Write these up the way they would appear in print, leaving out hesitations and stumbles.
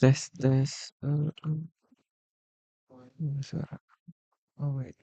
Tes. Suara. Oh wait.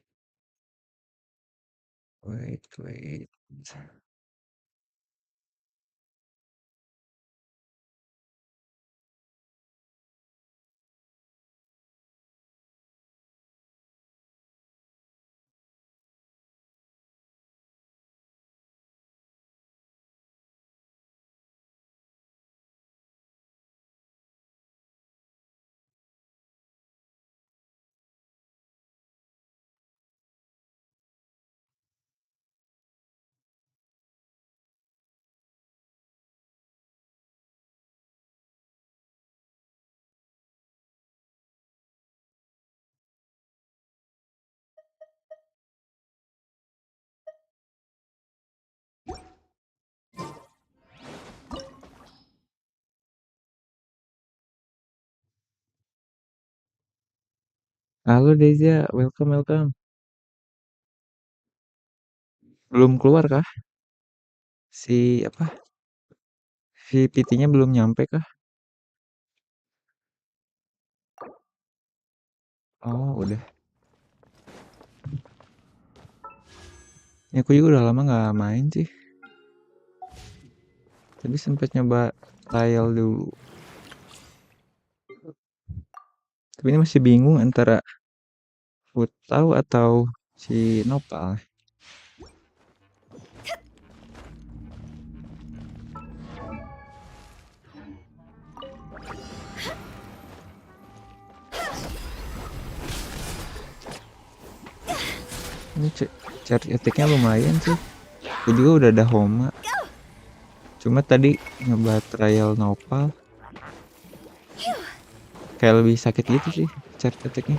Halo Deza, welcome. Belum keluar kah? Si PT-nya belum nyampe kah? Oh, udah. Ya, aku juga udah lama nggak main sih. Tapi sempet nyoba trial dulu. Tapi ini masih bingung antara Futau atau si Nopal. Ini charge attack-nya lumayan sih. Aku juga udah ada Homa. Cuma tadi nyoba trial Nopal. Kayak lebih sakit gitu sih charge attack-nya.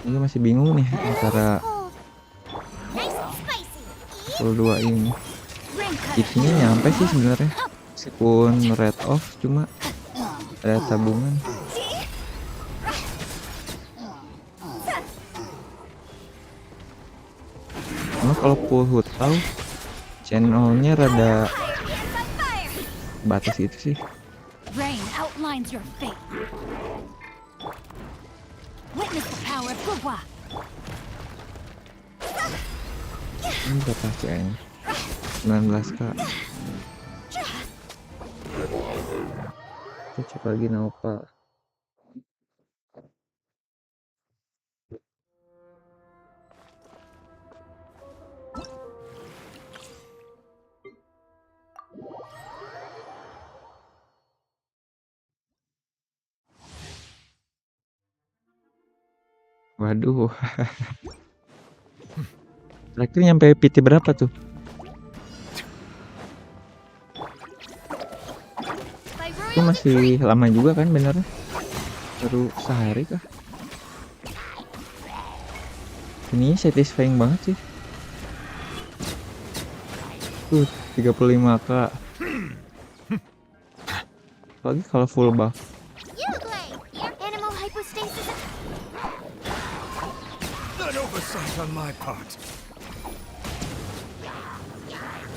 Ini masih bingung nih antara full 2 ini. Hitnya nyampe sih sebenarnya. Meskipun red off cuma ada tabungan. Cuma kalau full Futau channelnya rada batas itu sih. Ini berapa CN? 19k. Kita cek lagi Nopal. Waduh. Terakhir nyampe PT berapa tuh? Itu masih lama juga kan benernya? Baru sehari kah? Ini satisfying banget sih. 35k. apalagi kalau full buff.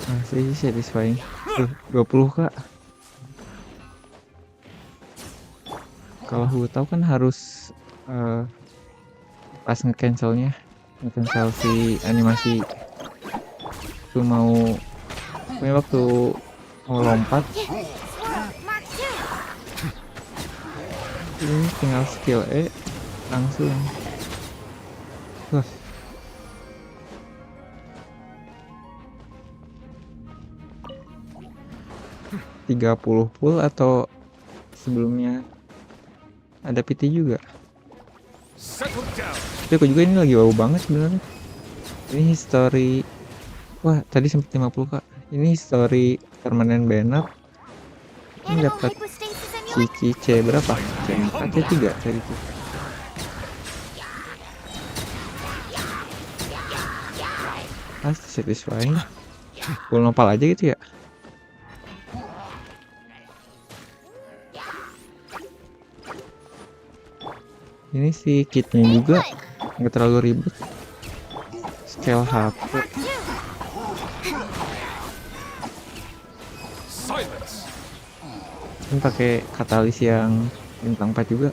Masih satisfying. 20 kak. Kalau tahu kan harus pas nge-cancelnya, nge-cancel si animasi itu mau waktu mau lompat. Ini tinggal skill E langsung. Wah. $30 full atau sebelumnya ada PT juga. Tapi aku juga ini lagi wow banget sebenarnya. Ini history. Wah, tadi sempat 50 kak. Ini history permanent banner. Ini dapat C berapa? C4, C3 tadi tuh. Pasti satisfying. Full nopal aja gitu ya. Ini si kitnya juga nggak terlalu ribet. Scale HP. Ini pakai katalis yang bintang 4 juga.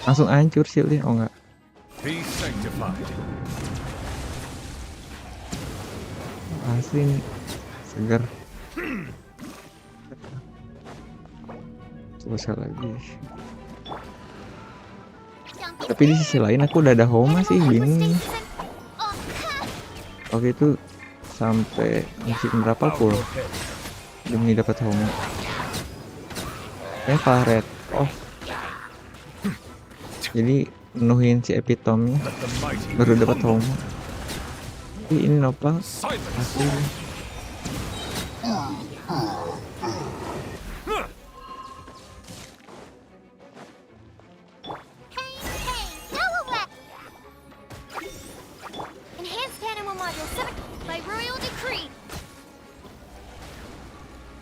Langsung hancur shieldnya. Oh enggak. Asli nih. Segar. Coba sekali lagi. Tapi di sisi lain aku udah ada Homa sih, bingung nih. Oke, itu sampai musim berapa pul demi dapat Homa. Kalah red off. Jadi menuhin si epitomnya baru dapat Homa. Tapi ini nopal asli.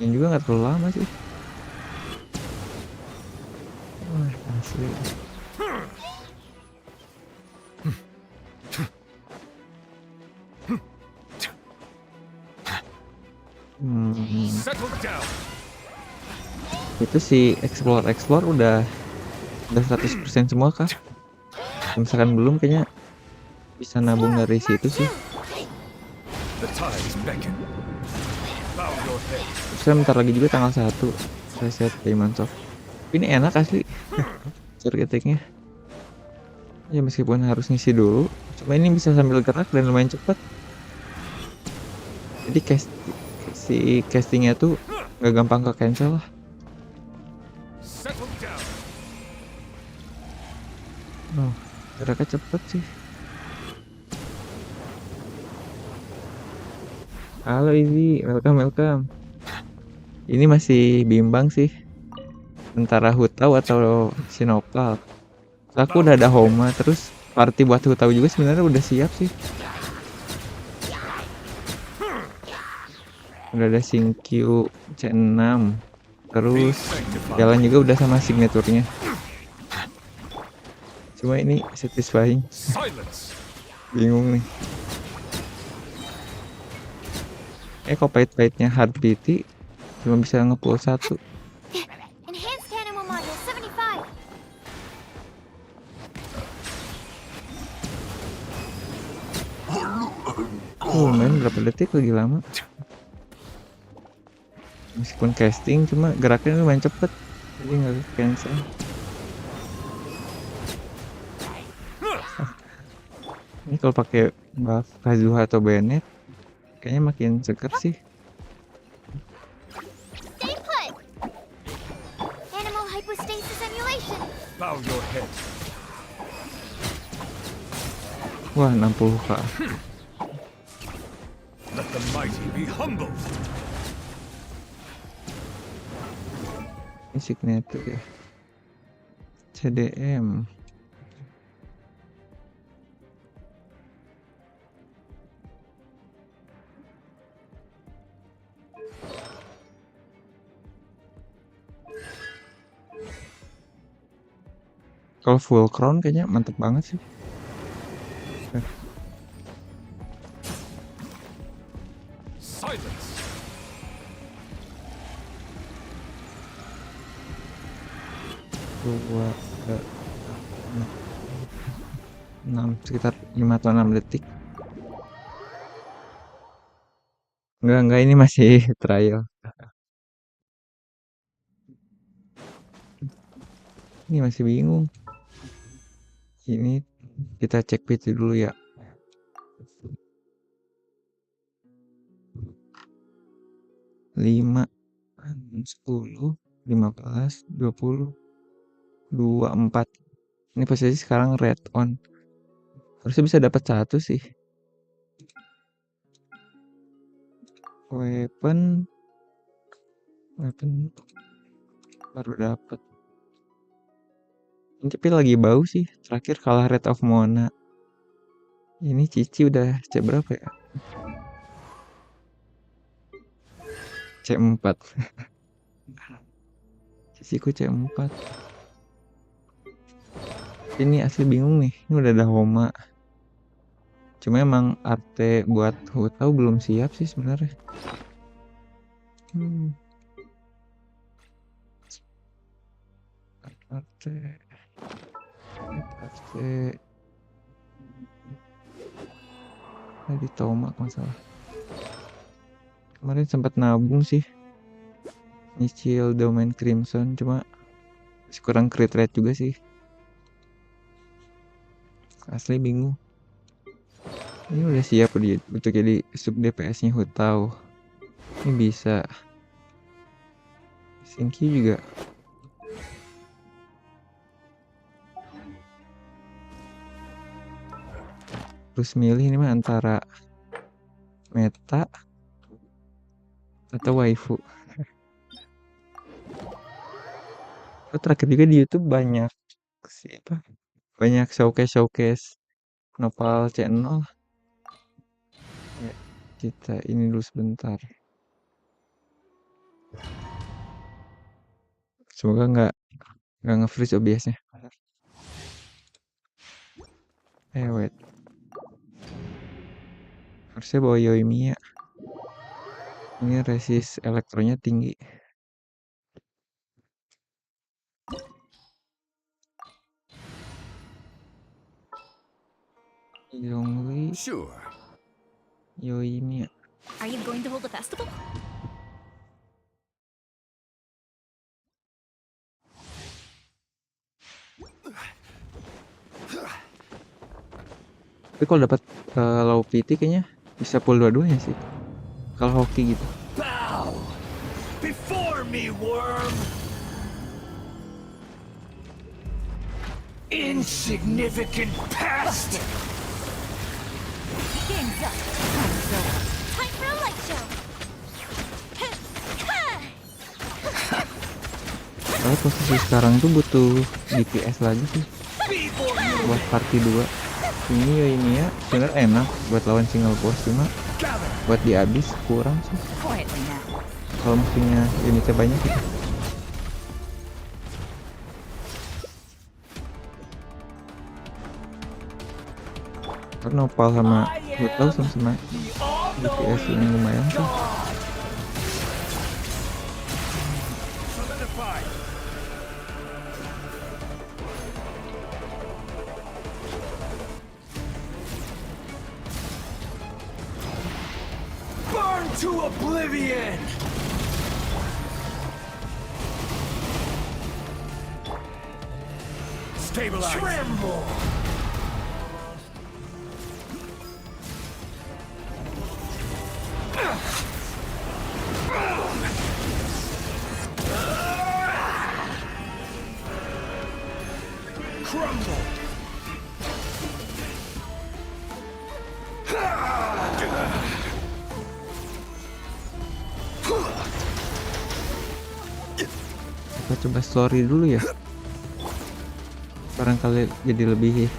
Yang juga nggak terlalu lama sih. Wah, asli. Itu si explore udah 100% semua kah? Misalkan belum, kayaknya bisa nabung dari situ sih. Saya bentar lagi juga tanggal 1 reset payment shop. Ini enak asli. Ceritanya ya, meskipun harus ngisi dulu, cuma ini bisa sambil gerak dan lumayan cepat. Jadi si castingnya tuh nggak gampang ke cancel lah. Oh, geraknya cepet sih. Halo Izzy, welcome. Ini masih bimbang sih antara Hutau atau Sinopal. Aku udah ada Homa, terus party buat Hutau juga sebenarnya udah siap sih. Udah ada Sinkyu C6, terus jalan juga udah sama signaturnya. Cuma ini satisfying. Bingung nih. Kok pahit-pahitnya hard PT cuma bisa nge-pull 1. Main berapa detik lagi lama. Meskipun casting, cuma geraknya lumayan cepet, jadi nggak cancel. Ini kalau pakai buff Kazuha atau Bennett, kayaknya makin seger sih. Wah, 60k. Let the mighty be humble. Ini signature ya. CDM. Kalau full crown kayaknya mantep banget sih. Silence. Dua, enam, sekitar 5 atau 6 detik. Enggak, ini masih trial. Ini masih bingung. Ini kita cek PT dulu ya. 5, 10, 15, 20, 24. Ini posisi sekarang red on. Harusnya bisa dapat 1 sih. Weapon baru dapat. Ini tapi lagi bau sih. Terakhir kalah Red of Mona. Ini Cici udah C berapa ya? C4. Ciciku C4. Ini asli bingung nih. Ini udah ada Homa. Cuma emang arte buat Hutau belum siap sih sebenarnya. Arte. Tadi Toma masalah. Kemarin sempat nabung sih. Nyicil domain Crimson, cuma masih kurang crit rate juga sih. Asli bingung. Ini udah siap untuk jadi sub DPS-nya Hutau. Ini bisa. Sinki juga. Terus milih ini mah antara meta atau waifu. Terakhir juga di YouTube banyak siapa? Banyak showcase Nopal channel. Ya, kita ini dulu sebentar. Semoga nggak nge-freeze OBS-nya. Wait. Harusnya bawa Yoimiya. Ini resist elektronya tinggi. Yongli. Sure. Yoimiya. Are you going to hold a festival? Tapi kalau dapat low PT kayaknya bisa pull dua-duanya sih. Kalau hoki gitu. Bow before me, worm. Insignificant pest. Game's up. Time for a light show. Kalau posisi sekarang tuh butuh DPS lagi sih buat party 2. Ini Yoimiya sebenarnya enak buat lawan single boss, cuma buat dihabis kurang sih. Kalau musuhnya unitnya banyak gitu. Karena Nopal sama Ditto sama DPS ini lumayan sih. Burn to oblivion. Stabilize. Tremble. Crumble. Kita coba story dulu ya. Barangkali jadi lebih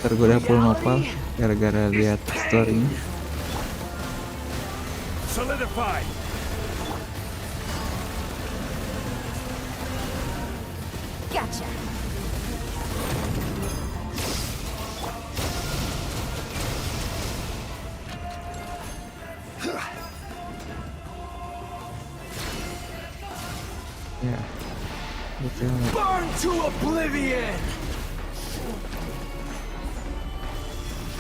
tergoda full Nopal gara-gara lihat story-nya. Solidify. Gotcha. Ya, betul. Burn to oblivion!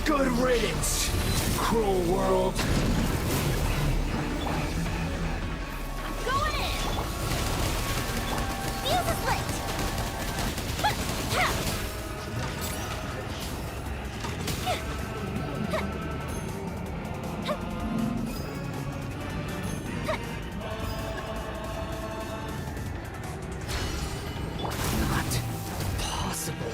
Good riddance, cruel world. Going in! Fuse is lit! Not possible.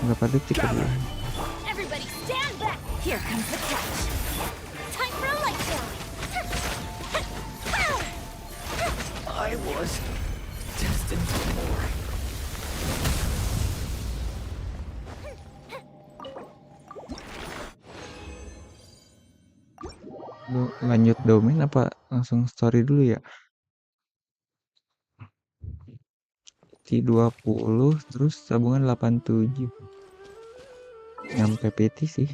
Berapa detik tadi? Everybody stand back! Here comes the catch. Time for a light show! I was destined for more. Lu lanjut domain apa langsung story dulu ya? T20 terus tabungan 87. Nyampe PT sih.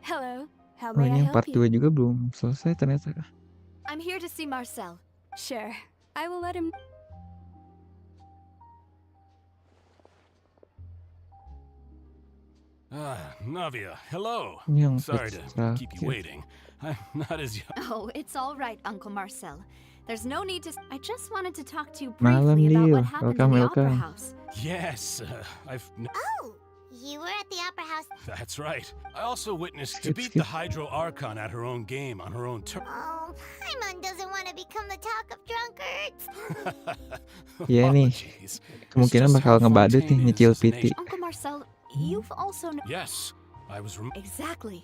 Hello, how Oh, may I ini yang help part you? 2 juga belum selesai ternyata. I'm here to see Marcel. Sure, I will let him. Navia, hello. Ini yang Sorry patch to keep you terakhir. waiting. I'm not as young. Oh, it's all right, Uncle Marcel. There's no need to. I just wanted to talk to you Malam briefly about Dio, what happened in welcome the opera welcome. house. Yes, Oh, you were at the opera house. that's right. I also witnessed Skip, to beat skip. the Hydro Archon at her own game on her own turf. Oh, Paimon doesn't want to become the talk of drunkards. Iya nih, Apologies. kemungkinan just bakal how ngebadut nih Fontaine is nyicil as a PT. nation. Uncle Marcel, you've also. Yes, I was. Exactly.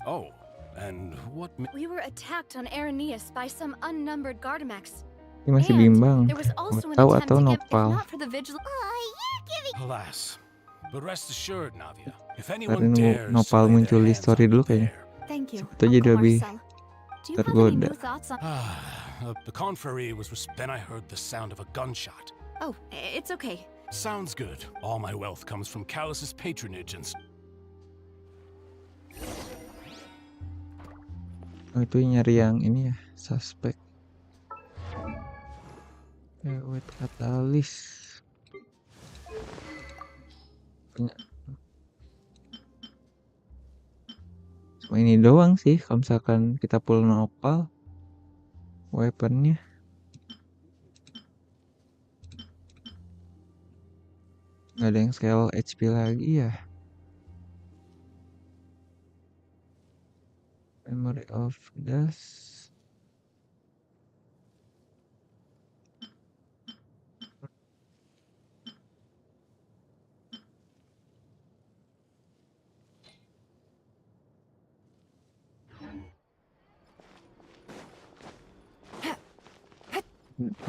Oh, and what? We were attacked on Araneus by some unnumbered Gardamax. Ini masih And bimbang. there was Mau also an tahu attempt atau to get, if nopal? not for the vigil. Oh, you're giving. Alas. But rest assured, Navia, if Ntar anyone ini dares to nopal lay muncul their di hands story on me dulu kayaknya. there. Thank you, Siapa tahu jadi Uncle lebih Marcel. Do you have any tergoda. new thoughts on? The confrerie was. Then I heard the sound of a gunshot. Oh, it's okay. Sounds good. All my wealth comes from Callus's patronage and. Oh, itu nyari yang ini ya, suspek. Wait, katalis. Punya. Cuma ini doang sih, kalau misalkan kita pull nopal, weaponnya. Nggak ada yang scale HP lagi ya. Memory of dust.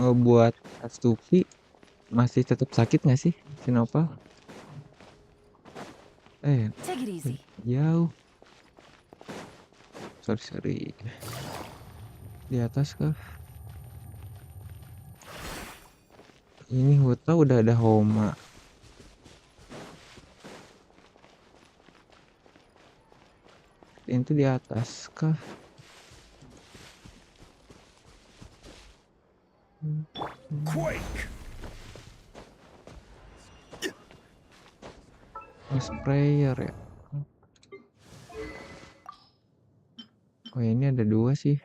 Oh, buat Astupi masih tetap sakit nggak sih si Nopal? Take it easy. Jauh. Sorry. Di atas kah? Ini Huta udah ada Homa. Itu di atas kah? Quake! Sprayer ya. Oh, ini ada dua sih.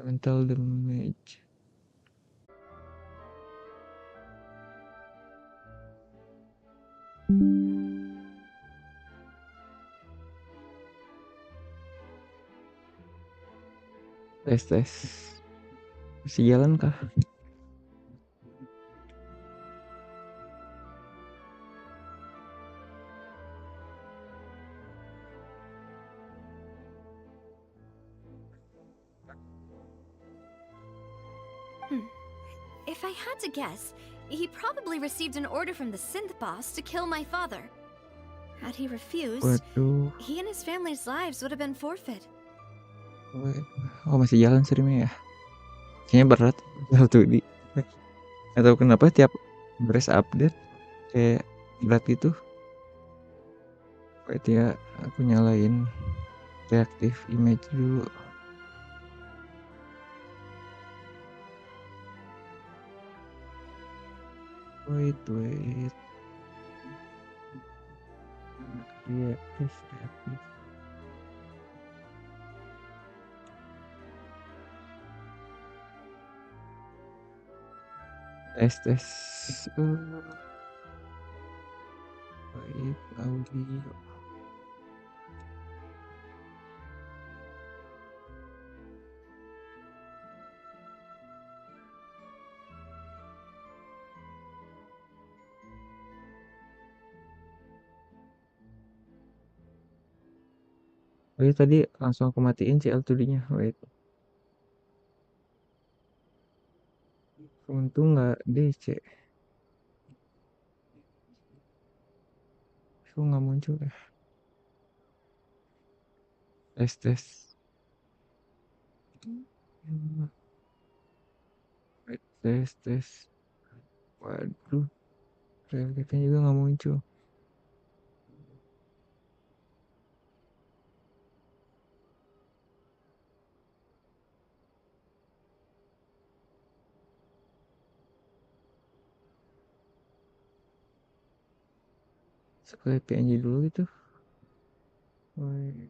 Mental damage. Tes. Masih jalan kah? If I had to guess, he probably received an order from the synth boss to kill my father. Had he refused, Waduh. he and his family's lives would have been forfeit. Oh, masih jalan streamnya ya? Kayaknya berat. Tuh di. Atau kenapa tiap beres update kayak berat gitu? Berarti ya aku nyalain reactive image dulu. Wait. Reactive. Tes. Baik, audio. Oh iya, tadi langsung aku matiin CL2D-nya. Wait. Untung nggak DC. Kok nggak muncul ya? Tes. Wait, tes. Waduh, realitanya juga nggak muncul. Sekali PNG dulu gitu. Wait.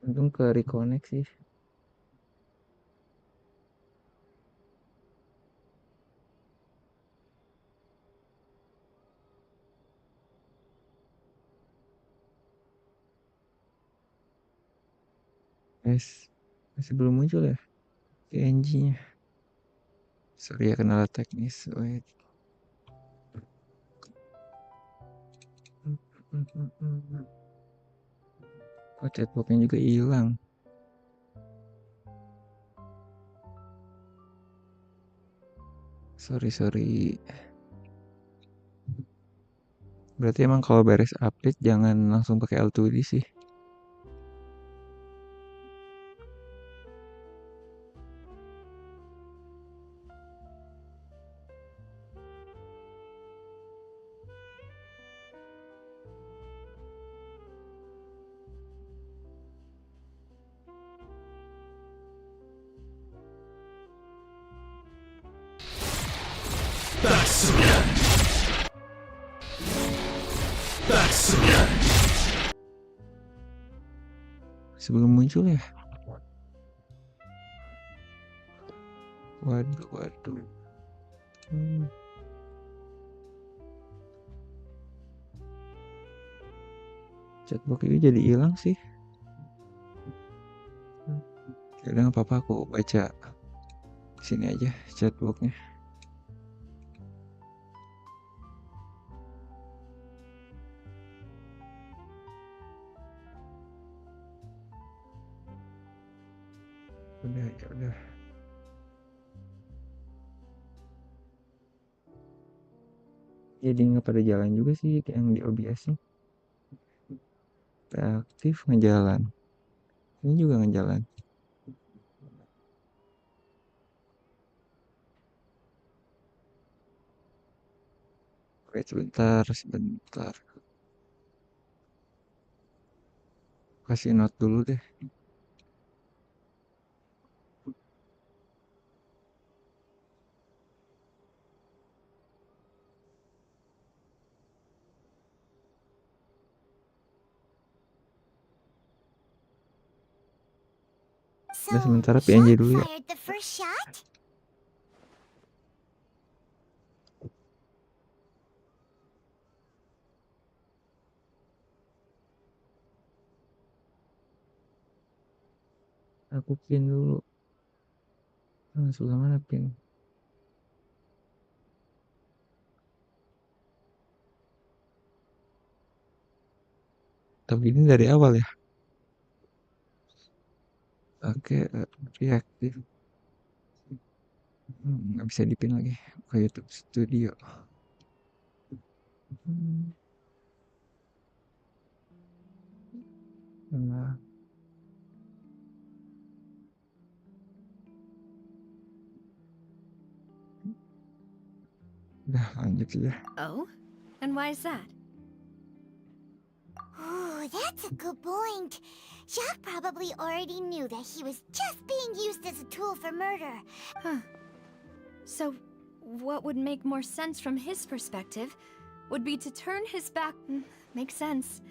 Untung ke reconnect sih. Masih belum muncul ya PNG-nya. Sorry ya, kendala teknis. Wait. Oh, chatbox-nya juga hilang. Sorry. Berarti emang kalau beres update jangan langsung pakai L2D sih. Sebelum muncul ya. Waduh. Chatbox itu jadi hilang sih. Kadang apa-apa aku baca sini aja chatboxnya. Udah. Jadi nggak pada jalan juga sih yang di OBS-nya. Reaktif ngejalan. Ini juga ngejalan. Wait, sebentar. Kasih note dulu deh. So, Udah sementara PNG Jacques dulu ya. fired the first shot? Aku pin dulu. Sebelah mana pin? Tapi ini dari awal ya. Oke, reaktif. Nggak bisa dipin lagi ke YouTube Studio. Nah, udah lanjut ya. Oh? And why is that? Ooh, that's a good point. Jacques probably already knew that he was just being used as a tool for murder. Huh. So, what would make more sense from his perspective would be to turn his back. Makes sense.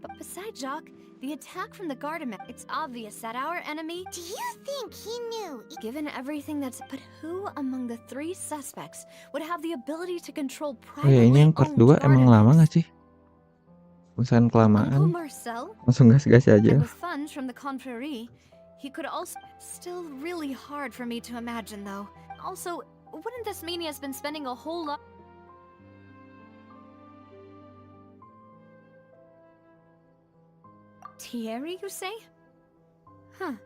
But besides Jacques, the attack from the Gardamen, it's obvious that our enemy, Do you think he knew? given everything that's. But who among the three suspects would have the ability to control Oh ya, ini privately yang part owned 2 emang lama Gardamans? gak sih? Urusan Uncle kelamaan. Marcel? Langsung gas-gas And aja. with funds from the confrérie, he could also. Still really hard for me to imagine, though. Also, wouldn't this mean he has been spending a whole lot? Thierry, you say? Huh.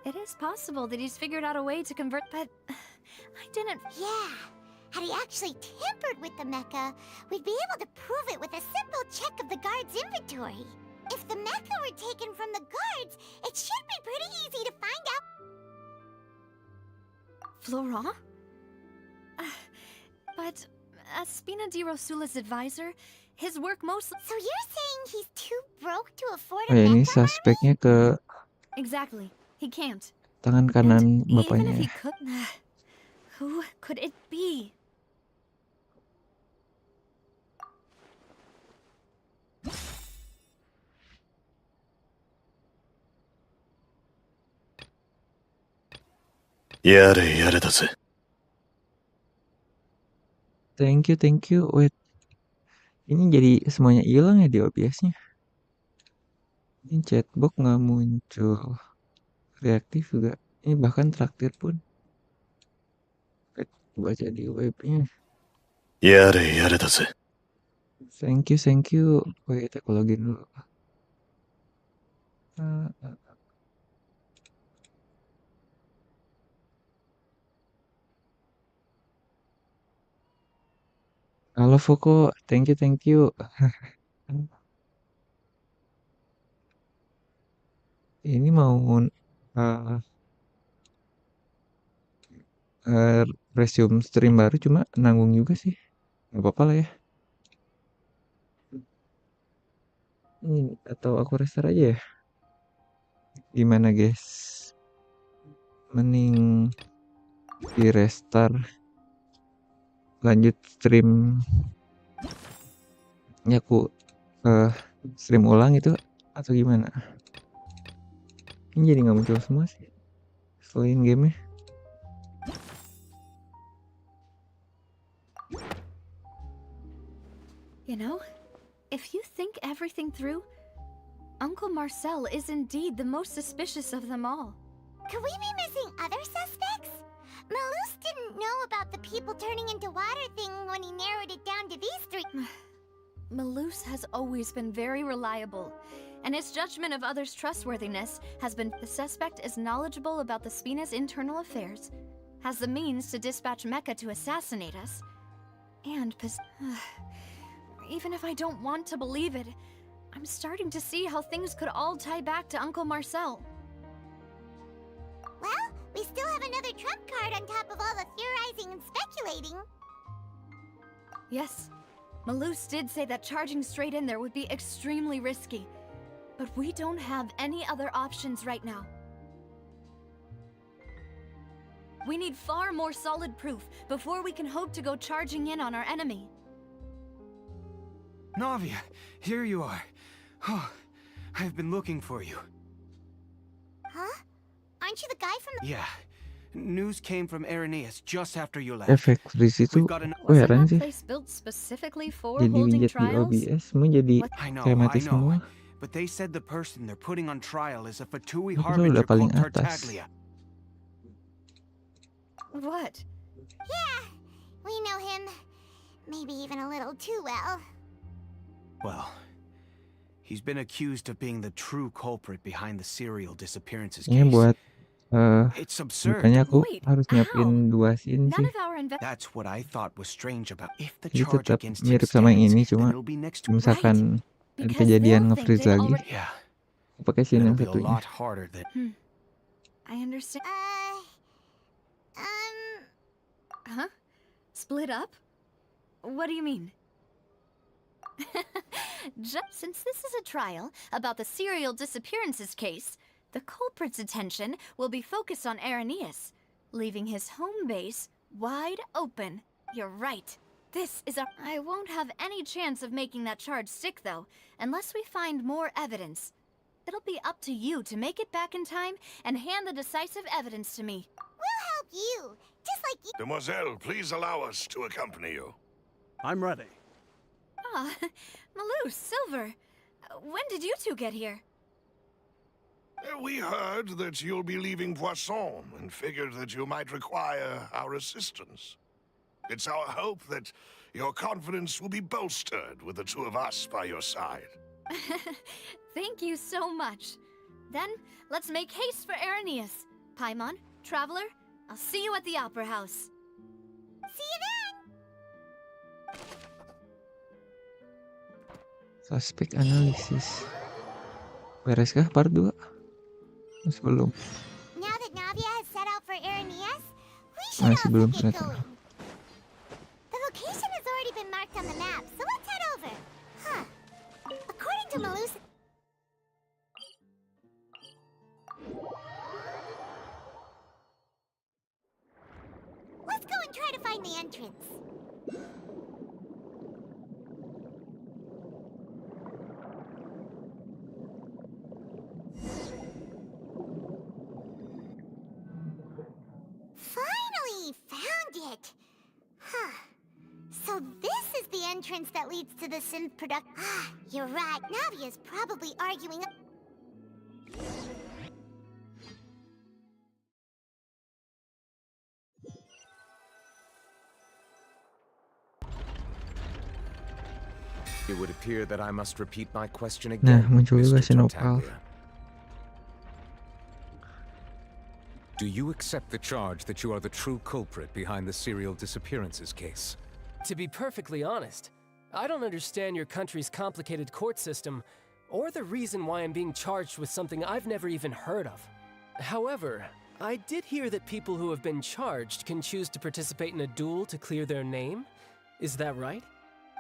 It is possible that he's figured out a way to convert, but I didn't. Yeah. Had he actually tampered with the mecha, we'd be able to prove it with a simple check of the guard's inventory. If the mecha were taken from the guards, it should be pretty easy to find out. Florent? But as Spina di Rosula's advisor, his work mostly. So you're saying he's too broke to afford Oh a ya, ini mecha army? suspeknya ke Exactly. He can't. tangan And kanan even if bapaknya. he could. Who could it be? Thank you. Wait, ini jadi semuanya hilang ya di OBS-nya. Ini chatbox nggak muncul, reaktif juga. Ini bahkan traktir pun. Baca di webnya. Thank you. Wait, aku login dulu. Halo Foko, thank you. Ini mau resume stream baru, cuma nanggung juga sih. Gak apa-apa lah ya. Atau aku restart aja ya. Gimana guys? Mending di restart, lanjut stream. Ya aku stream ulang itu atau gimana? Ini jadi nggak muncul semua sih selain gamenya. You know, if you think everything through, Uncle Marcel is indeed the most suspicious of them all. Could we be missing other suspects? Malus didn't know about the people turning into water thing when he narrowed it down to these three. Malus has always been very reliable, and his judgment of others' trustworthiness has been. The suspect is knowledgeable about the Spina's internal affairs, has the means to dispatch Mecha to assassinate us, and even if I don't want to believe it, I'm starting to see how things could all tie back to Uncle Marcel. Well, we still have another trump card on top of all the theorizing and speculating. Yes, Malus did say that charging straight in there would be extremely risky, but we don't have any other options right now. We need far more solid proof before we can hope to go charging in on our enemy. Navia, here you are. Oh, I've been looking for you. Huh? Aren't you the guy from the... Yeah. News came from Irenaeus just after you left. Efek freeze itu We've got an... oh Wasn't heran that sih, place built specifically for jadi holding widget di trials? OBS semua jadi I know, kayak mati I know. semua. but they said the person they're putting on trial is a Fatui Aku harbinger udah paling called atas. Tartaglia. What? Yeah, we know him. Maybe even a little too well. Well, he's been accused of being the true culprit behind the serial disappearances Ini case. buat It's absurd. makanya aku Wait, harus nyiapin 2 scene None sih. of our That's what I thought was strange about. If the Jadi charge tetap against him mirip sama yang stands, ini, then cuma it'll be next to misalkan ada Because kejadian they'll think nge-freeze they've lagi, already- Yeah, aku pakai scene it'll yang be a satunya. lot harder than. I understand. Um, Huh? Split up? What do you mean? Just since this is a trial about the serial disappearances case, the culprit's attention will be focused on Arisu, leaving his home base wide open. You're right. This is a... I won't have any chance of making that charge stick, though, unless we find more evidence. It'll be up to you to make it back in time and hand the decisive evidence to me. we'll help you. Just like you. Demoiselle, please allow us to accompany you. I'm ready. Ah, Malou, Silver. When did you two get here? We heard that you'll be leaving Poisson and figured that you might require our assistance. It's our hope that your confidence will be bolstered with the two of us by your side. Thank you so much. Then, let's make haste for Arisu. Paimon, Traveler, I'll see you at the Opera House. See you then. Suspek analisis. Beres kah part 2? Masih belum. Now that Navia has set out for Arisu, we should Masih also belum get ternyata. going. The location has already been marked on the map, so let's head over. Huh. According to Malus... Let's go and try to find the entrance. Finally found it! Huh. So this is the entrance that leads to the synth product. Ah, you're right. Navia's probably arguing. It would appear that I must repeat my question Nah, again, muncul juga Mr. si Nopal. Tartaglia. Do you accept the charge that you are the true culprit behind the serial disappearances case? To be perfectly honest, I don't understand your country's complicated court system, or the reason why I'm being charged with something I've never even heard of. However, I did hear that people who have been charged can choose to participate in a duel to clear their name. Is that right?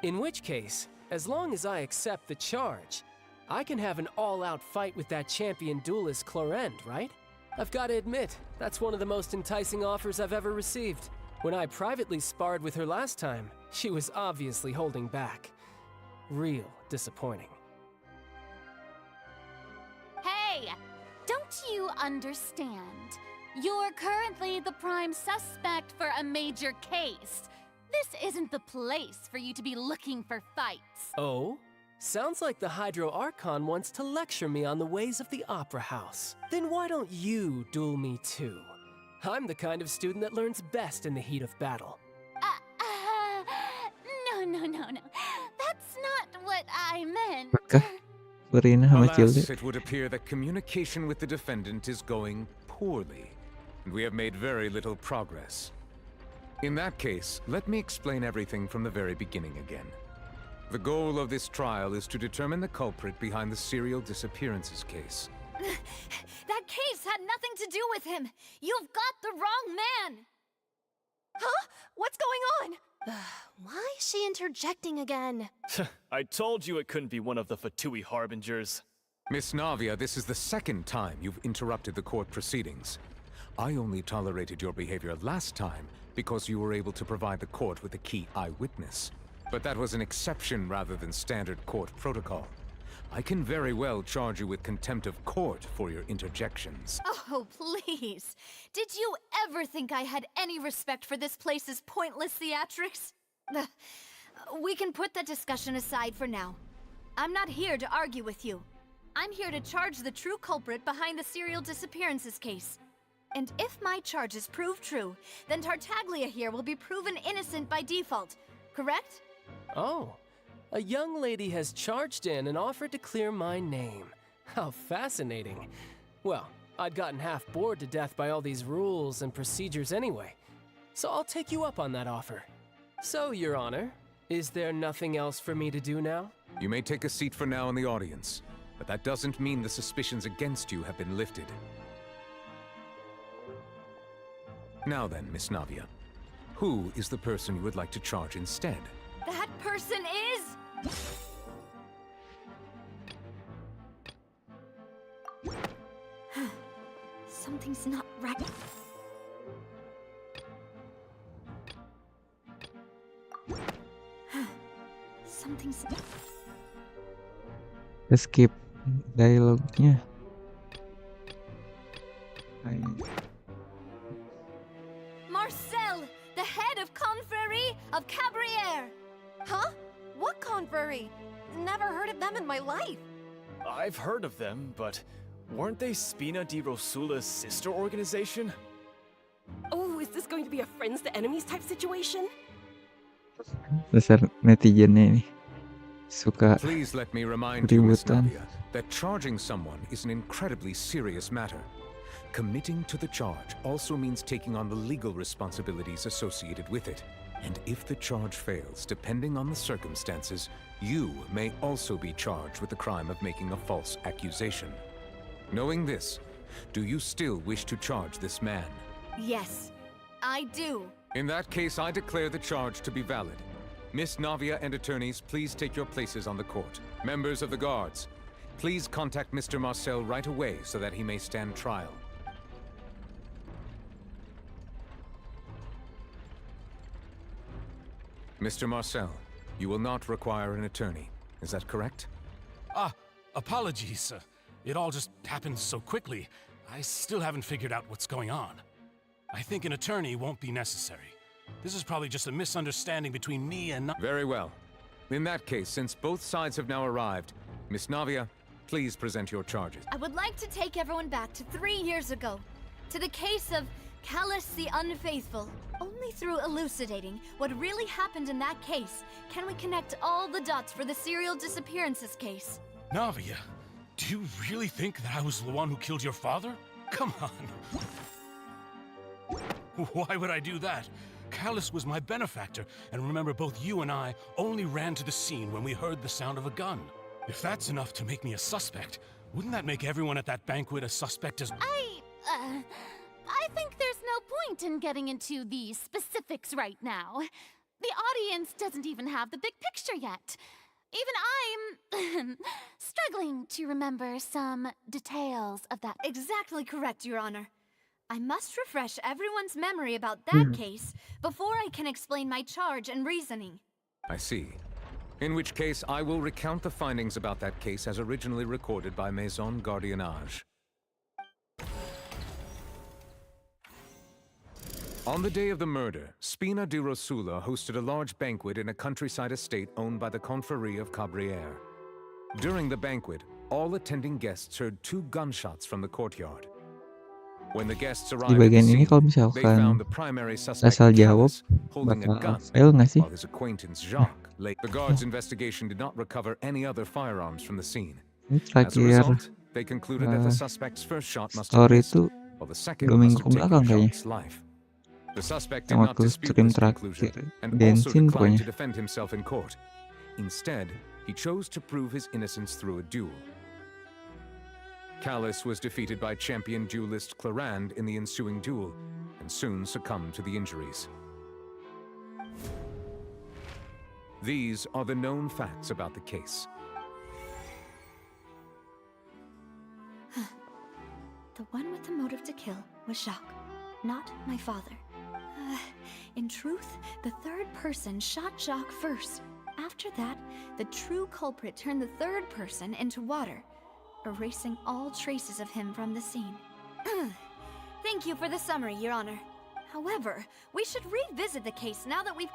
In which case, as long as I accept the charge, I can have an all-out fight with that champion duelist Clorend, right? I've got to admit, that's one of the most enticing offers I've ever received. When I privately sparred with her last time, she was obviously holding back. Real disappointing. Hey! Don't you understand? You're currently the prime suspect for a major case. This isn't the place for you to be looking for fights. Oh? Sounds like the Hydro Archon wants to lecture me on the ways of the Opera House. Then why don't you duel me too? I'm the kind of student that learns best in the heat of battle. No. That's not what I meant. Apakah Serena sama Alas, Cilde? it would appear that communication with the defendant is going poorly, and we have made very little progress. In that case, let me explain everything from the very beginning again. The goal of this trial is to determine the culprit behind the serial disappearances case. That case had nothing to do with him. You've got the wrong man. Huh? What's going on? Why is she interjecting again? I told you it couldn't be one of the Fatui harbingers. Miss Navia, this is the second time you've interrupted the court proceedings. I only tolerated your behavior last time because you were able to provide the court with a key eyewitness. But that was an exception rather than standard court protocol. I can very well charge you with contempt of court for your interjections. Oh, please. Did you ever think I had any respect for this place's pointless theatrics? We can put that discussion aside for now. I'm not here to argue with you. I'm here to charge the true culprit behind the serial disappearances case. And if my charges prove true, then Tartaglia here will be proven innocent by default, correct? Oh, a young lady has charged in and offered to clear my name. How fascinating. Well, I'd gotten half bored to death by all these rules and procedures anyway, so I'll take you up on that offer. So, Your Honor, is there nothing else for me to do now? You may take a seat for now in the audience, but that doesn't mean the suspicions against you have been lifted. Now then, Miss Navia, who is the person you would like to charge instead? That person is... Something's not right. Something's... Skip dialognya. Marcel, the head of Confrérie of Cabrières. Huh? What confrérie? Never heard of them in my life. I've heard of them, but weren't they Spina di Rosula's sister organization? Oh, is this going to be a friends to enemies type situation? Dasar netizennya ini suka Please let me remind you, Miss ributan. Navia, that charging someone is an incredibly serious matter. Committing to the charge also means taking on the legal responsibilities associated with it. And if the charge fails, depending on the circumstances, you may also be charged with the crime of making a false accusation. Knowing this, do you still wish to charge this man? Yes, I do. In that case, I declare the charge to be valid. Miss Navia and attorneys, please take your places on the court. Members of the guards, please contact Mr. Marcel right away so that he may stand trial. Mr. Marcel, you will not require an attorney. Is that correct? Apologies. It all just happened so quickly. I still haven't figured out what's going on. I think an attorney won't be necessary. This is probably just a misunderstanding between me and... Very well. In that case, since both sides have now arrived, Miss Navia, please present your charges. I would like to take everyone back to 3 years ago, to the case of Callus the Unfaithful. Only through elucidating what really happened in that case can we connect all the dots for the serial disappearances case. Navia, do you really think that I was the one who killed your father? Come on. Why would I do that? Callus was my benefactor, and remember, both you and I only ran to the scene when we heard the sound of a gun. If that's enough to make me a suspect, wouldn't that make everyone at that banquet a suspect as... I think there's no point in getting into the specifics right now. The audience doesn't even have the big picture yet. Even I'm struggling to remember some details of that. Exactly correct, Your Honor. I must refresh everyone's memory about that case before I can explain my charge and reasoning. I see. In which case, I will recount the findings about that case as originally recorded by Maison Gardiennage. On the day of the murder, Spina di Rosula hosted a large banquet in a countryside estate owned by the Confrérie of Cabrières. During the banquet, all attending guests heard 2 gunshots from the courtyard. When the guests Di arrived at the bagian ini scene, kalau they found misalkan the primary suspect asal jawab Callus holding a gun, bakal fail nggak sih? while his acquaintance Jacques lay. The guards' investigation did not recover any other firearms from the scene. Ini As a terakhir result, they concluded that the suspect's first shot must have story missed, itu while the second 2 must minggu have taken kebelakang kayaknya. Jacques' life. The suspect did Yang not waktu dispute stream this conclusion terakhir and also Genshin declined to pokoknya. defend himself in court. Instead, he chose to prove his innocence through a duel. Callus was defeated by champion duelist Clarand in the ensuing duel, and soon succumbed to the injuries. These are the known facts about the case. The one with the motive to kill was Jacques, not my father. In truth, the third person shot Jacques first. After that, the true culprit turned the third person into water, erasing all traces of him from the scene. Thank you for the summary, Your Honor. However, we should revisit the case now that we've...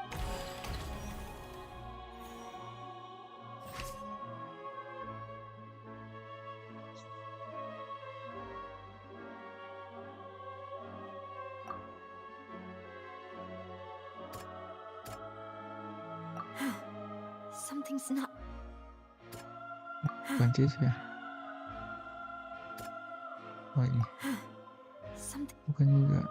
Something's not. Bukan sih ya? Oh ini. Something. Bukan juga.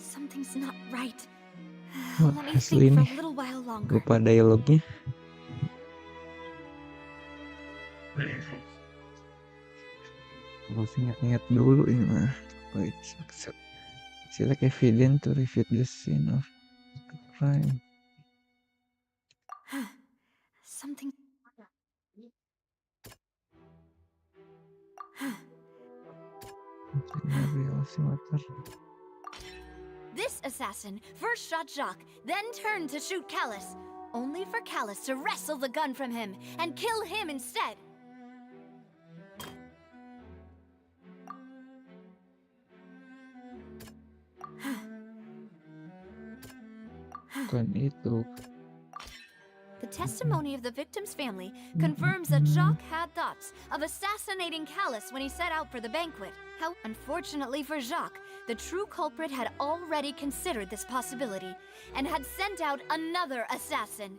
Something's not right. Wah, Let me asli think for nih. a little while longer. Lupa dialognya. Harus ingat-ingat dulu ini mah. Wait, select evidence to refute the scene of the crime. Something. This assassin first shot Jacques, then turned to shoot Callus, only for Callus to wrestle the gun from him and kill him instead. Bukan itu. The testimony of the victim's family confirms that Jacques had thoughts of assassinating Callus when he set out for the banquet. How, unfortunately for Jacques, the true culprit had already considered this possibility and had sent out another assassin.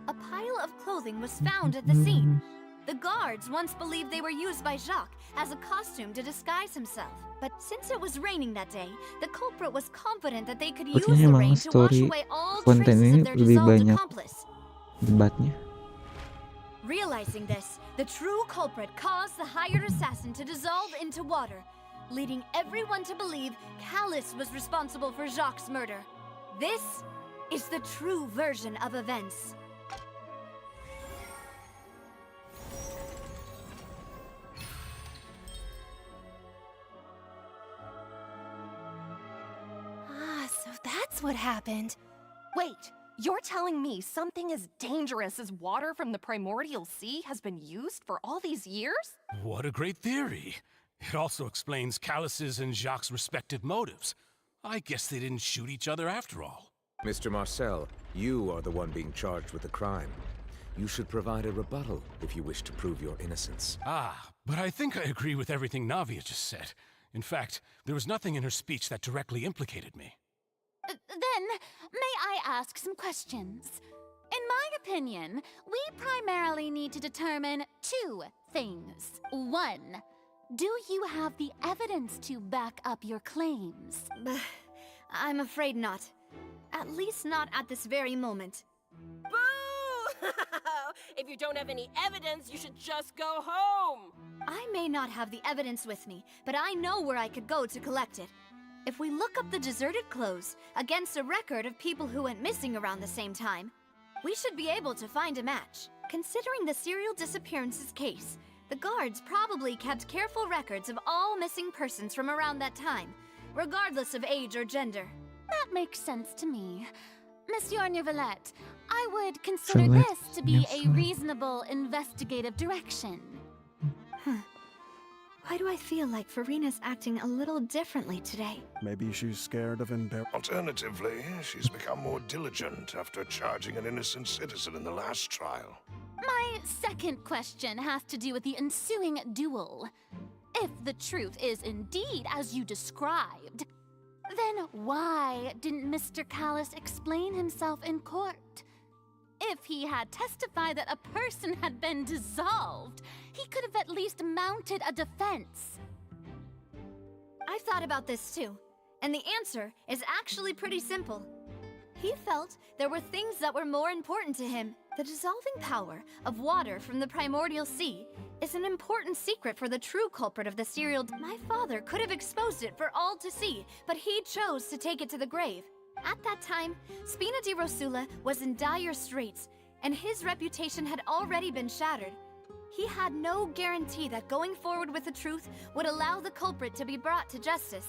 A pile of clothing was found at the scene. The guards once believed they were used by Jacques as a costume to disguise himself. But since it was raining that day, the culprit was confident that they could use Sepertinya the emang rain to wash story away all konten traces ini of their lebih dissolved banyak accomplice. debatnya. Realizing this, the true culprit caused the hired assassin to dissolve into water, leading everyone to believe Callus was responsible for Jacques' murder. This is the true version of events. So that's what happened. Wait, you're telling me something as dangerous as water from the primordial sea has been used for all these years? What a great theory. It also explains Callus's and Jacques' respective motives. I guess they didn't shoot each other after all. Mr. Marcel, you are the one being charged with the crime. You should provide a rebuttal if you wish to prove your innocence. Ah, but I think I agree with everything Navia just said. In fact, there was nothing in her speech that directly implicated me. Then, may I ask some questions? In my opinion, we primarily need to determine two things. One, do you have the evidence to back up your claims? I'm afraid not. At least not at this very moment. Boo! If you don't have any evidence, you should just go home! I may not have the evidence with me, but I know where I could go to collect it. If we look up the deserted clothes against a record of people who went missing around the same time, we should be able to find a match. Considering the serial disappearances case, the guards probably kept careful records of all missing persons from around that time, regardless of age or gender. That makes sense to me. Monsieur Neuvillette, I would consider this to be a reasonable investigative direction. Why do I feel like Farina's acting a little differently today? Maybe she's scared of Alternatively, she's become more diligent after charging an innocent citizen in the last trial. My second question has to do with the ensuing duel. If the truth is indeed as you described, then why didn't Mr. Callus explain himself in court? If he had testified that a person had been dissolved, he could have at least mounted a defense. I've thought about this too, and the answer is actually pretty simple. He felt there were things that were more important to him. The dissolving power of water from the primordial sea is an important secret for the true culprit of the serial. My father could have exposed it for all to see, but he chose to take it to the grave. At that time, Spina di Rosula was in dire straits, and his reputation had already been shattered. He had no guarantee that going forward with the truth would allow the culprit to be brought to justice.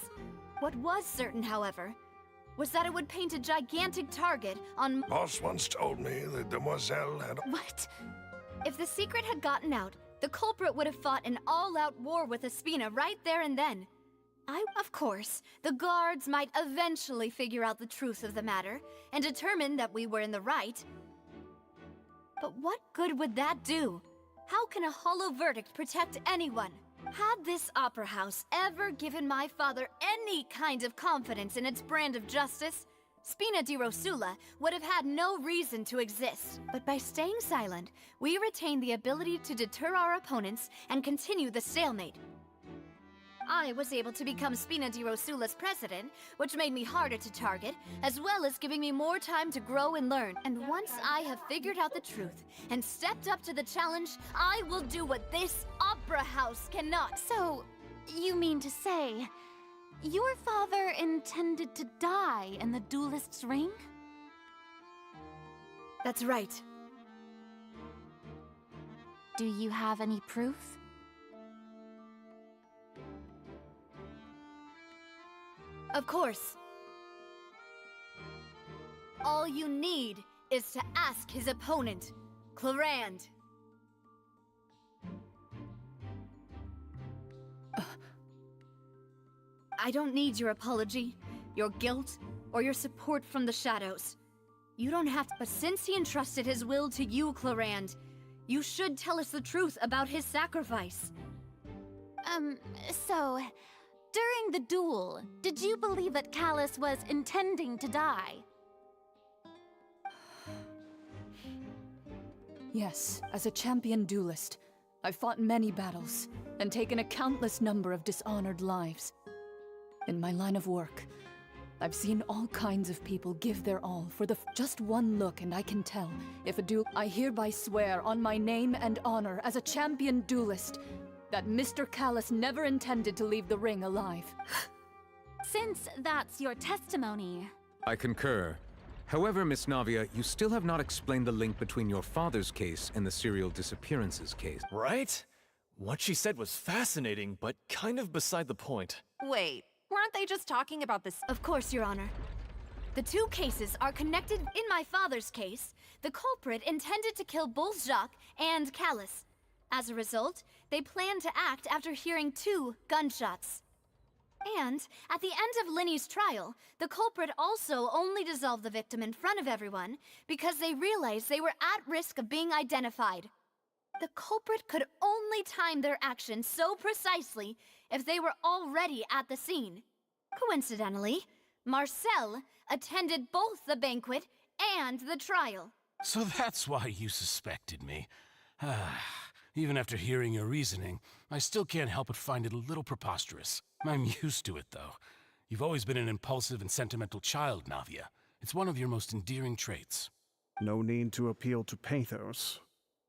What was certain, however, was that it would paint a gigantic target on... Boss once told me that Demoiselle had... What? If the secret had gotten out, the culprit would have fought an all-out war with Espina right there and then. Of course, the guards might eventually figure out the truth of the matter and determine that we were in the right. But what good would that do? How can a hollow verdict protect anyone? Had this opera house ever given my father any kind of confidence in its brand of justice, Spina di Rosula would have had no reason to exist. But by staying silent, we retain the ability to deter our opponents and continue the stalemate. I was able to become Spina di Rosula's president, which made me harder to target, as well as giving me more time to grow and learn. And once I have figured out the truth and stepped up to the challenge, I will do what this opera house cannot. So, you mean to say, your father intended to die in the duelist's ring? That's right. Do you have any proof? Of course. All you need is to ask his opponent, Clarand. I don't need your apology, your guilt, or your support from the shadows. You don't have to, but since he entrusted his will to you, Clarand, you should tell us the truth about his sacrifice. So... during the duel, did you believe that Callus was intending to die? Yes, as a champion duelist, I've fought many battles and taken a countless number of dishonored lives. In my line of work, I've seen all kinds of people give their all for just one look, and I can tell if a duel. I hereby swear on my name and honor as a champion duelist that Mr. Callus never intended to leave the ring alive. Since that's your testimony... I concur. However, Miss Navia, you still have not explained the link between your father's case and the serial disappearances case. Right? What she said was fascinating, but kind of beside the point. Wait, weren't they just talking about this? Of course, Your Honor. The two cases are connected. In my father's case, the culprit intended to kill both Jacques and Callus. As a result, they planned to act after hearing 2 gunshots. And, at the end of Linny's trial, the culprit also only dissolved the victim in front of everyone because they realized they were at risk of being identified. The culprit could only time their actions so precisely if they were already at the scene. Coincidentally, Marcel attended both the banquet and the trial. So that's why you suspected me. Even after hearing your reasoning, I still can't help but find it a little preposterous. I'm used to it, though. You've always been an impulsive and sentimental child, Navia. It's one of your most endearing traits. No need to appeal to pathos.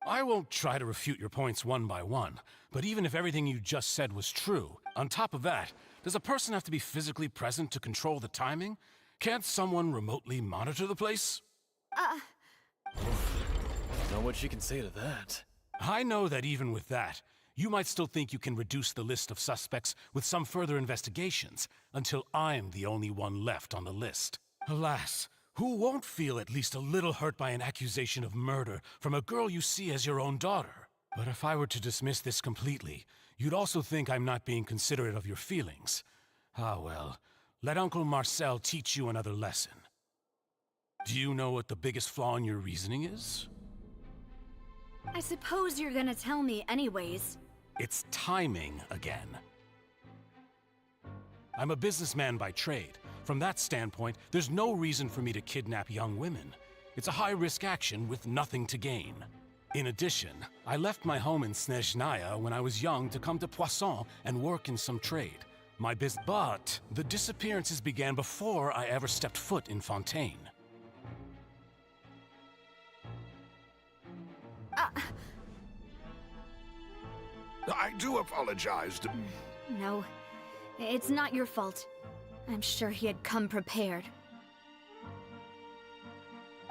I won't try to refute your points one by one, but even if everything you just said was true, on top of that, does a person have to be physically present to control the timing? Can't someone remotely monitor the place? Know what she can say to that. I know that even with that, you might still think you can reduce the list of suspects with some further investigations, until I'm the only one left on the list. Alas, who won't feel at least a little hurt by an accusation of murder from a girl you see as your own daughter? But if I were to dismiss this completely, you'd also think I'm not being considerate of your feelings. Ah well, let Uncle Marcel teach you another lesson. Do you know what the biggest flaw in your reasoning is? I suppose you're gonna tell me anyways. It's timing again. I'm a businessman by trade. From that standpoint, there's no reason for me to kidnap young women. It's a high-risk action with nothing to gain. In addition, I left my home in Snezhnaya when I was young to come to Poisson and work in some trade. But the disappearances began before I ever stepped foot in Fontaine. I do apologize. No, it's not your fault. I'm sure he had come prepared.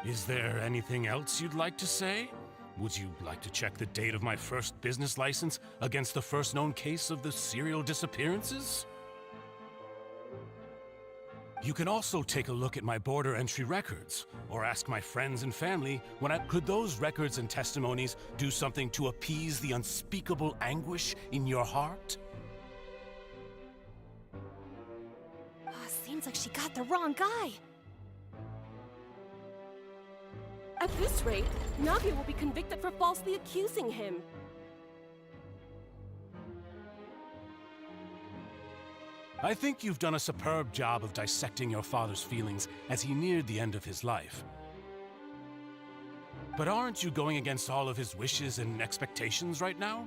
Is there anything else you'd like to say? Would you like to check the date of my first business license against the first known case of the serial disappearances? You can also take a look at my border entry records, or ask my friends and family could those records and testimonies do something to appease the unspeakable anguish in your heart? Seems like she got the wrong guy. At this rate, Navia will be convicted for falsely accusing him. I think you've done a superb job of dissecting your father's feelings as he neared the end of his life. But aren't you going against all of his wishes and expectations right now?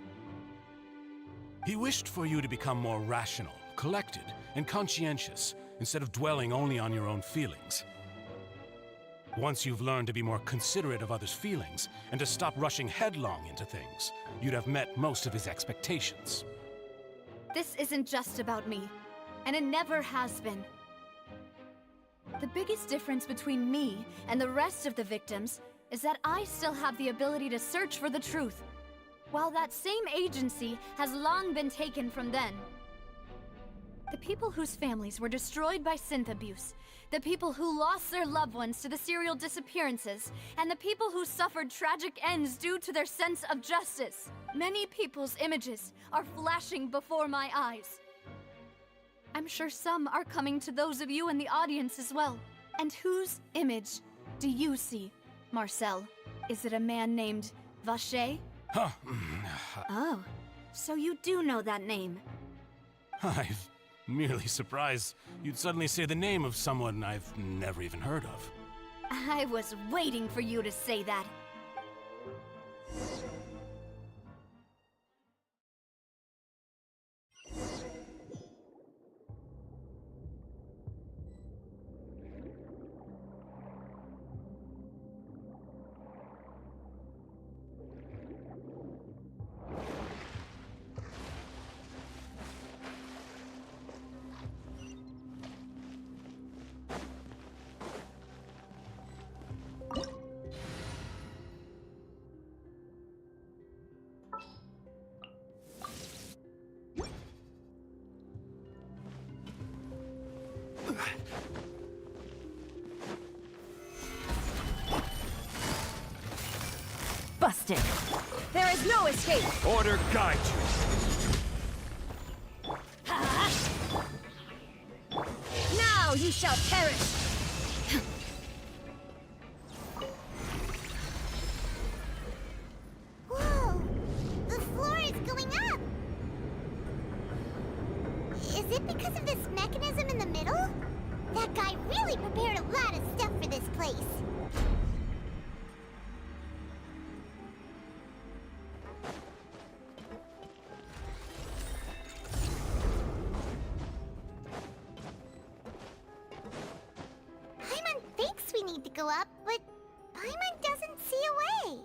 He wished for you to become more rational, collected, and conscientious, instead of dwelling only on your own feelings. Once you've learned to be more considerate of others' feelings, and to stop rushing headlong into things, you'd have met most of his expectations. This isn't just about me, and it never has been. The biggest difference between me and the rest of the victims is that I still have the ability to search for the truth, while that same agency has long been taken from them. The people whose families were destroyed by synth abuse, the people who lost their loved ones to the serial disappearances, and the people who suffered tragic ends due to their sense of justice. Many people's images are flashing before my eyes. I'm sure some are coming to those of you in the audience as well. And whose image do you see, Marcel? Is it a man named Vache? Oh, so you do know that name. I'm merely surprised you'd suddenly say the name of someone I've never even heard of. I was waiting for you to say that. Busted. There is no escape. Order guide you. Now you shall perish. Whoa! The floor is going up! Is it because of this mechanism in the middle? That guy really prepared a lot of stuff for this place. Go up, but Paimon doesn't see a way.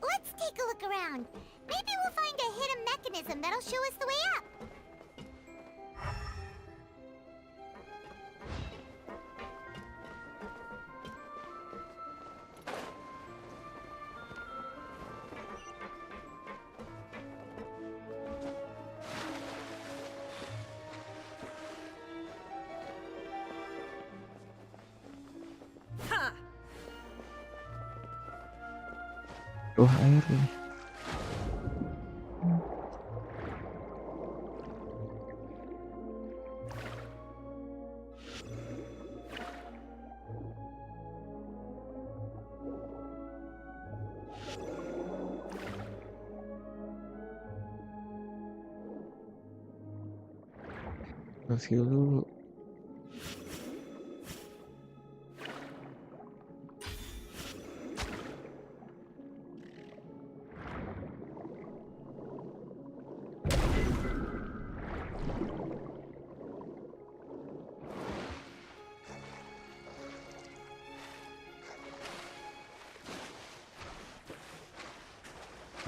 Let's take a look around. Maybe we'll find a hidden mechanism that'll show us the way up. Wah, air nih. Kasih dulu.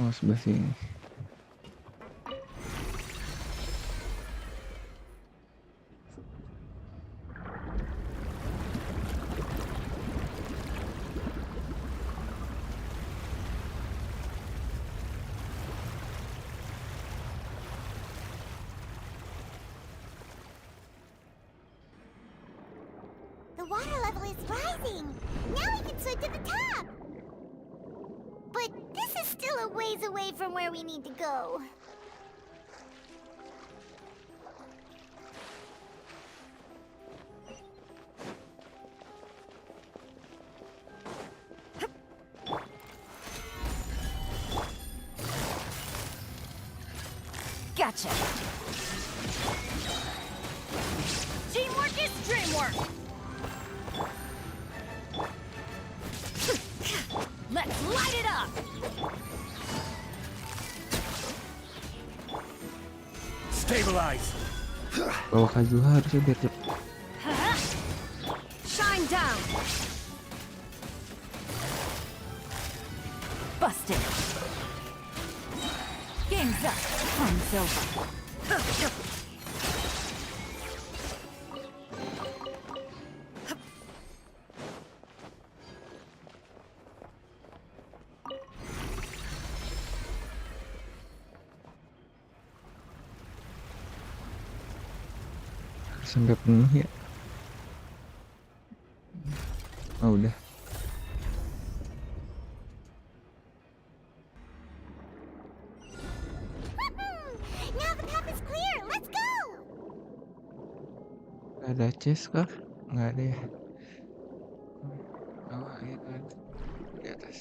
Oh, sebelah sini. the water level is rising. Now we can swim to the top. But this is still a ways away from where we need to go. Gotcha. Teamwork is dreamwork. Let's light it up. Stabilize. Bawa Kazuha harusnya biar cepet. Shine down. Busted. Game's up. Fun's over. Sampai penuh ya. Oh udah. Now the path is clear. Let's go. Ada chest kah? Nggak ada ya. Oh iya kan. Di atas.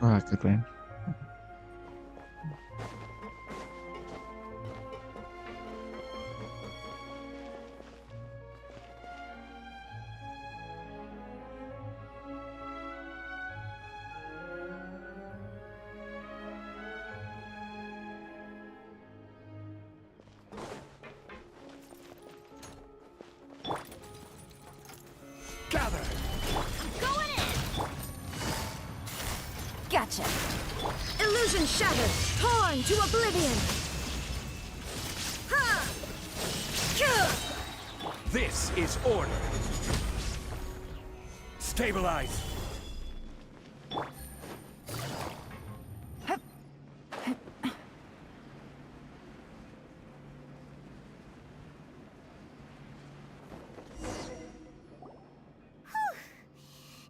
Wah keren. Gather. Going in. Gotcha. Illusion shattered. Torn to oblivion. Ha! This is order. Stabilize.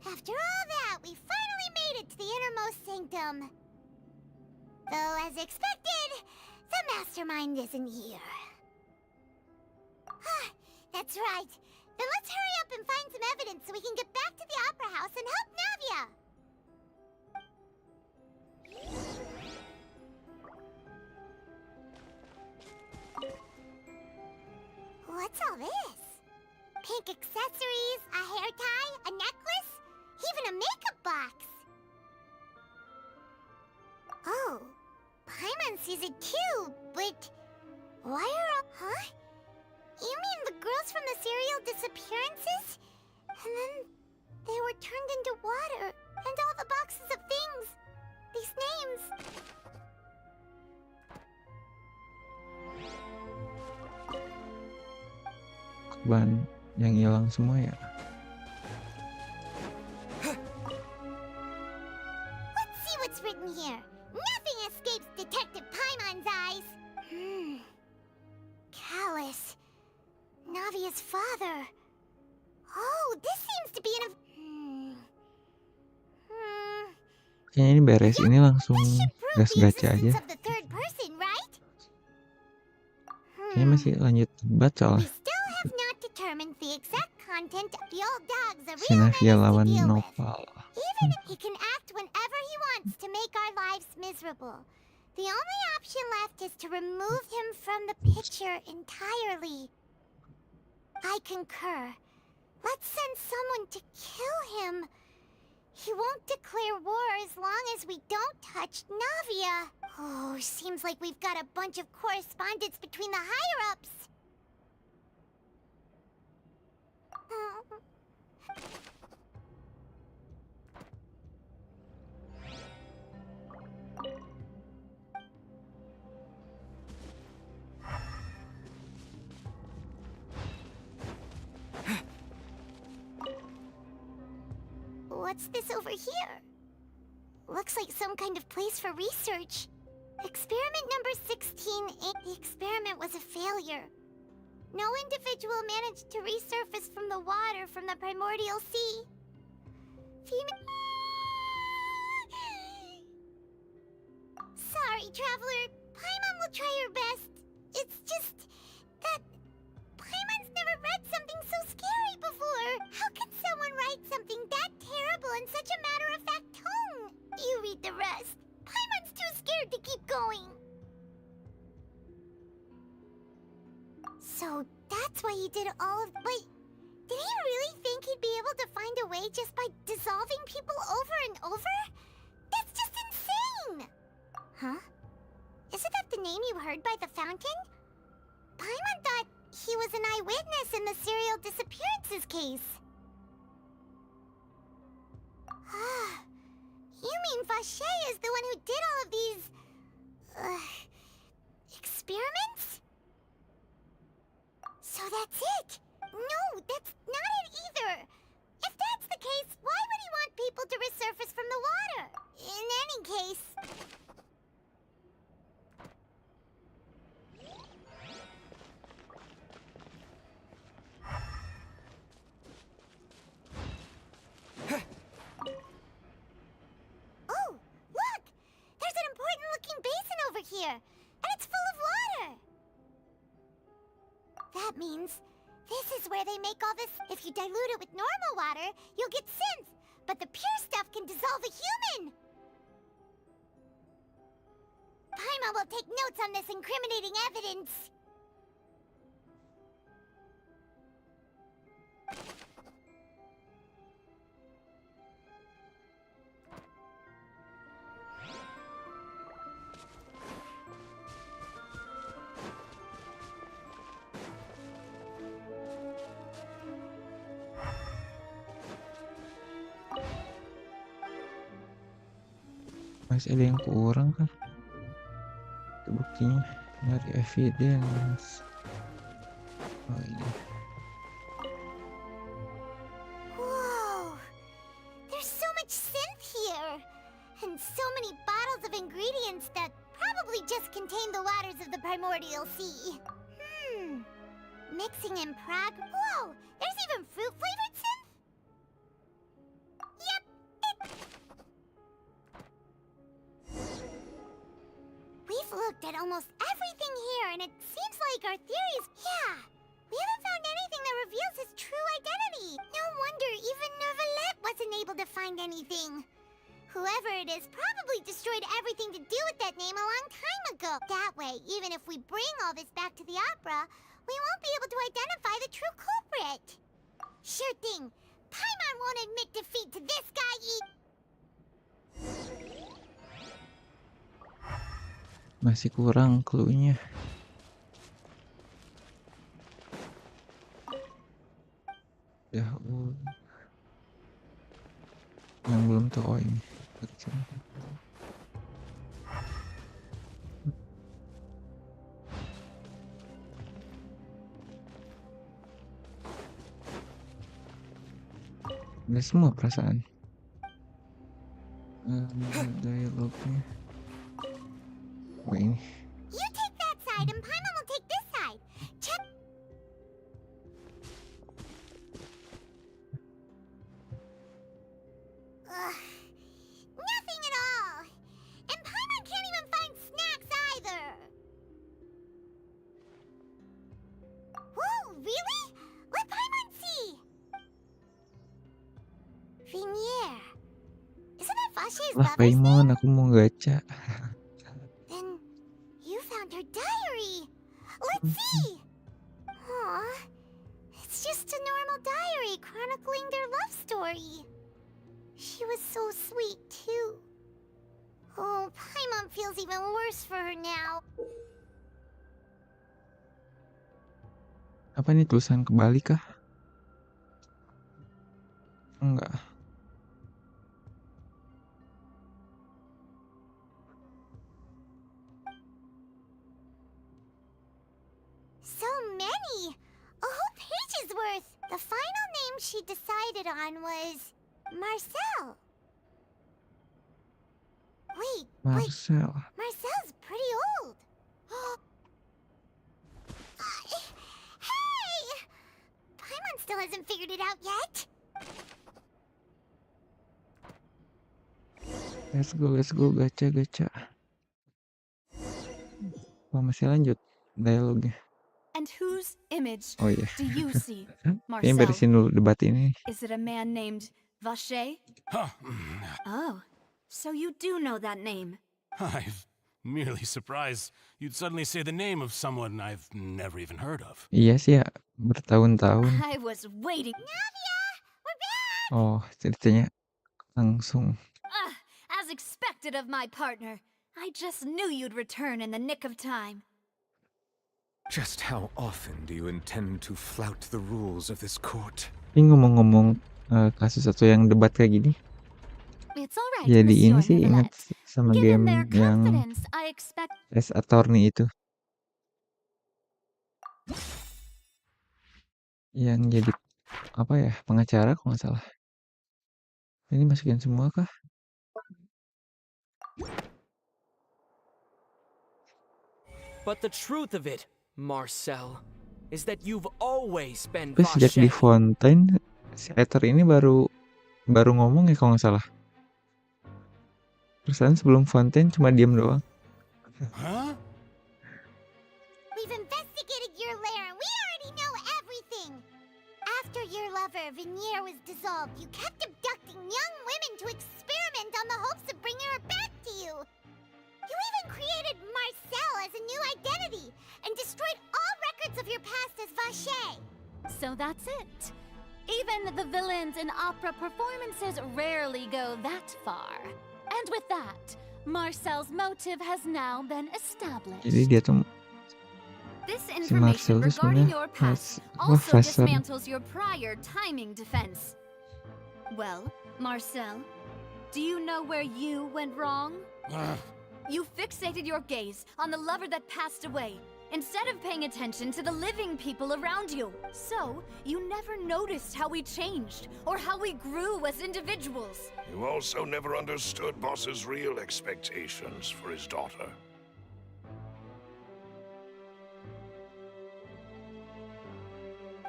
After all that, we finally made it to the innermost sanctum. Though, as expected, the mastermind isn't here. That's right. Then let's hurry up and find some evidence so we can get back to the Opera House and help Navia. What's all this? Pink accessories, a hair tie, a necklace, even a makeup box. Oh, Paimon sees it too, but why are all... Huh? You mean the girls from the serial disappearances? And then they were turned into water, and all the boxes of things. These names. Ban yang hilang semua ya. Let's see what's written here. Nothing escapes Detective Paimon's eyes. Callus. Navia's father. Oh, this seems to be Kayaknya ini beres, ini langsung gas gacha aja. of the third person, right? Kayaknya masih lanjut debat soalnya. Still have not determined the exact content of the old dog's Si Navia lawan Nopal. Even if he can act whenever he wants to make our lives miserable. The only option left is to remove him from the picture entirely. I concur. Let's send someone to kill him. He won't declare war as long as we don't touch Navia. Oh, seems like we've got a bunch of correspondence between the higher-ups. What's this over here? Looks like some kind of place for research. Experiment number 16. The experiment was a failure. No individual managed to resurface from the water from the primordial sea. Sorry, traveler. Paimon will try her best. It's just that Paimon's never read something so scary before. How can someone write something that terrible in such a matter-of-fact tone? You read the rest. Paimon's too scared to keep going. So that's why he did all of... But did he really think he'd be able to find a way just by dissolving people over and over? That's just insane! Huh? Isn't that the name you heard by the fountain? Paimon thought he was an eyewitness in the serial disappearances case. You mean Vache is the one who did all of these... experiments? So that's it! No, that's not it either! If that's the case, why would he want people to resurface from the water? In any case... Oh, look! There's an important-looking basin over here, and it's full of water! That means this is where they make all this. If you dilute it with normal water, you'll get synth, but the pure stuff can dissolve a human! Paimon will take notes on this incriminating evidence. Masih ada yang kurang kan? Itu buktinya nyari evidence. Oh iya. Whoa! There's so much synth here! And so many bottles of ingredients that probably just contain the waters of the primordial sea. Mixing in Prague. Whoa! There's even fruit-flavored synth? Yep, We've looked at almost everything here, and it seems like our theories... Yeah, we haven't found anything that reveals his true identity. No wonder even Nervalet wasn't able to find anything. Whoever it is probably destroyed everything to do with that name a long time ago. That way, even if we bring all this back to the opera, we won't be able to identify the true culprit. Sure thing. Paimon won't admit defeat to this guy Masih kurang clue-nya. Ya, yang belum tahu ini. Udah semua perasaan. Dialognya. Oh ini. You take that side and Paimon will take this side. Check. Nothing at all. And Paimon can't even find snacks either. Whoa, really? Let Paimon see. Vinier. Isn't that Vache's Lah brother's name? Paimon, aku mau gacha. Then you found her diary. Let's see. Aw, it's just a normal diary chronicling their love story. She was so sweet too. Oh, Paimon feels even worse for her now. Apa nih, tulisan kebalik kah? Enggak. So many! A whole page's worth! The final name she decided on was Marcel. Wait, Marcel. Marcel's pretty old. Hey! Paimon still hasn't figured it out yet. Let's go, gacha. Oh, masih lanjut dialognya. And whose image Oh iya. do you see, Kayaknya Marcel? beresin dulu debat ini. Is it a man named Vache? Oh, so you do know that name. I'm merely surprised you'd suddenly say the name of someone I've never even heard of. Iya sih ya, bertahun-tahun. I was waiting. Oh, ceritanya langsung. As expected of my partner. I just knew you'd return in the nick of time. Just how often do you intend to flout the rules of this court? Ini ngomong-ngomong kasus atau yang debat kayak gini. It's all right, Jadi ini Monsieur sih ingat Neuvillette. sama Given game their yang confidence, I expect... S Attorney itu. Yang jadi apa ya, pengacara kalau nggak salah. Ini masukin semua kah? But the truth of it, Marcel, is that you've always been Tapi sejak di Vache. Fontaine, si Ether ini baru ngomong ya kalau nggak salah. Perasaan sebelum Fontaine cuma diem doang. Huh? We've investigated your lair and we already know everything. After your lover, Veneer, was dissolved, you kept abducting young women to experiment on the hopes of bringing her back to you. You even created Marcel as a new identity and destroyed all records of your past as Vache. So that's it. Even the villains in opera performances rarely go that far. And with that, Marcel's motive has now been established. Jadi dia tuh This si information Marcel tuh regarding sebenarnya your past wah also fashion. dismantles your prior timing defense. Well, Marcel, do you know where you went wrong? You fixated your gaze on the lover that passed away, instead of paying attention to the living people around you. So, you never noticed how we changed, or how we grew as individuals. You also never understood Boss's real expectations for his daughter.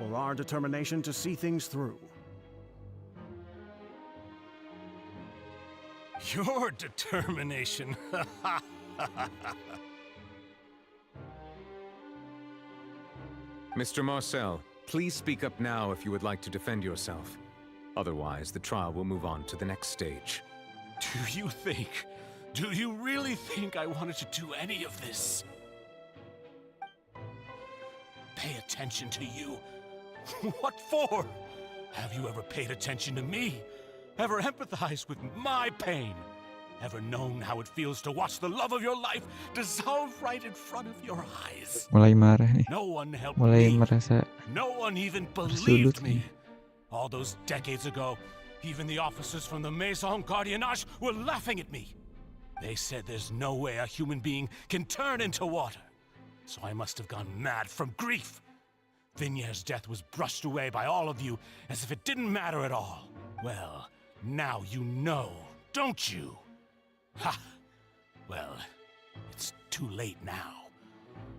Or our determination to see things through. Your determination. Mr. Marcel, please speak up now if you would like to defend yourself. Otherwise, the trial will move on to the next stage. Do you really think I wanted to do any of this? Pay attention to you? What for? Have you ever paid attention to me? Ever empathized with my pain? Ever known how it feels to watch the love of your life dissolve right in front of your eyes? Mulai marah nih. No one helped Mulai me. merasa No one even tersudut believed nih. me. All those decades ago, even the officers from the Maison Gardiennage were laughing at me. They said there's no way a human being can turn into water. So I must have gone mad from grief. Vignere's death was brushed away by all of you as if it didn't matter at all. Well, now you know, don't you? Ha! Well, it's too late now.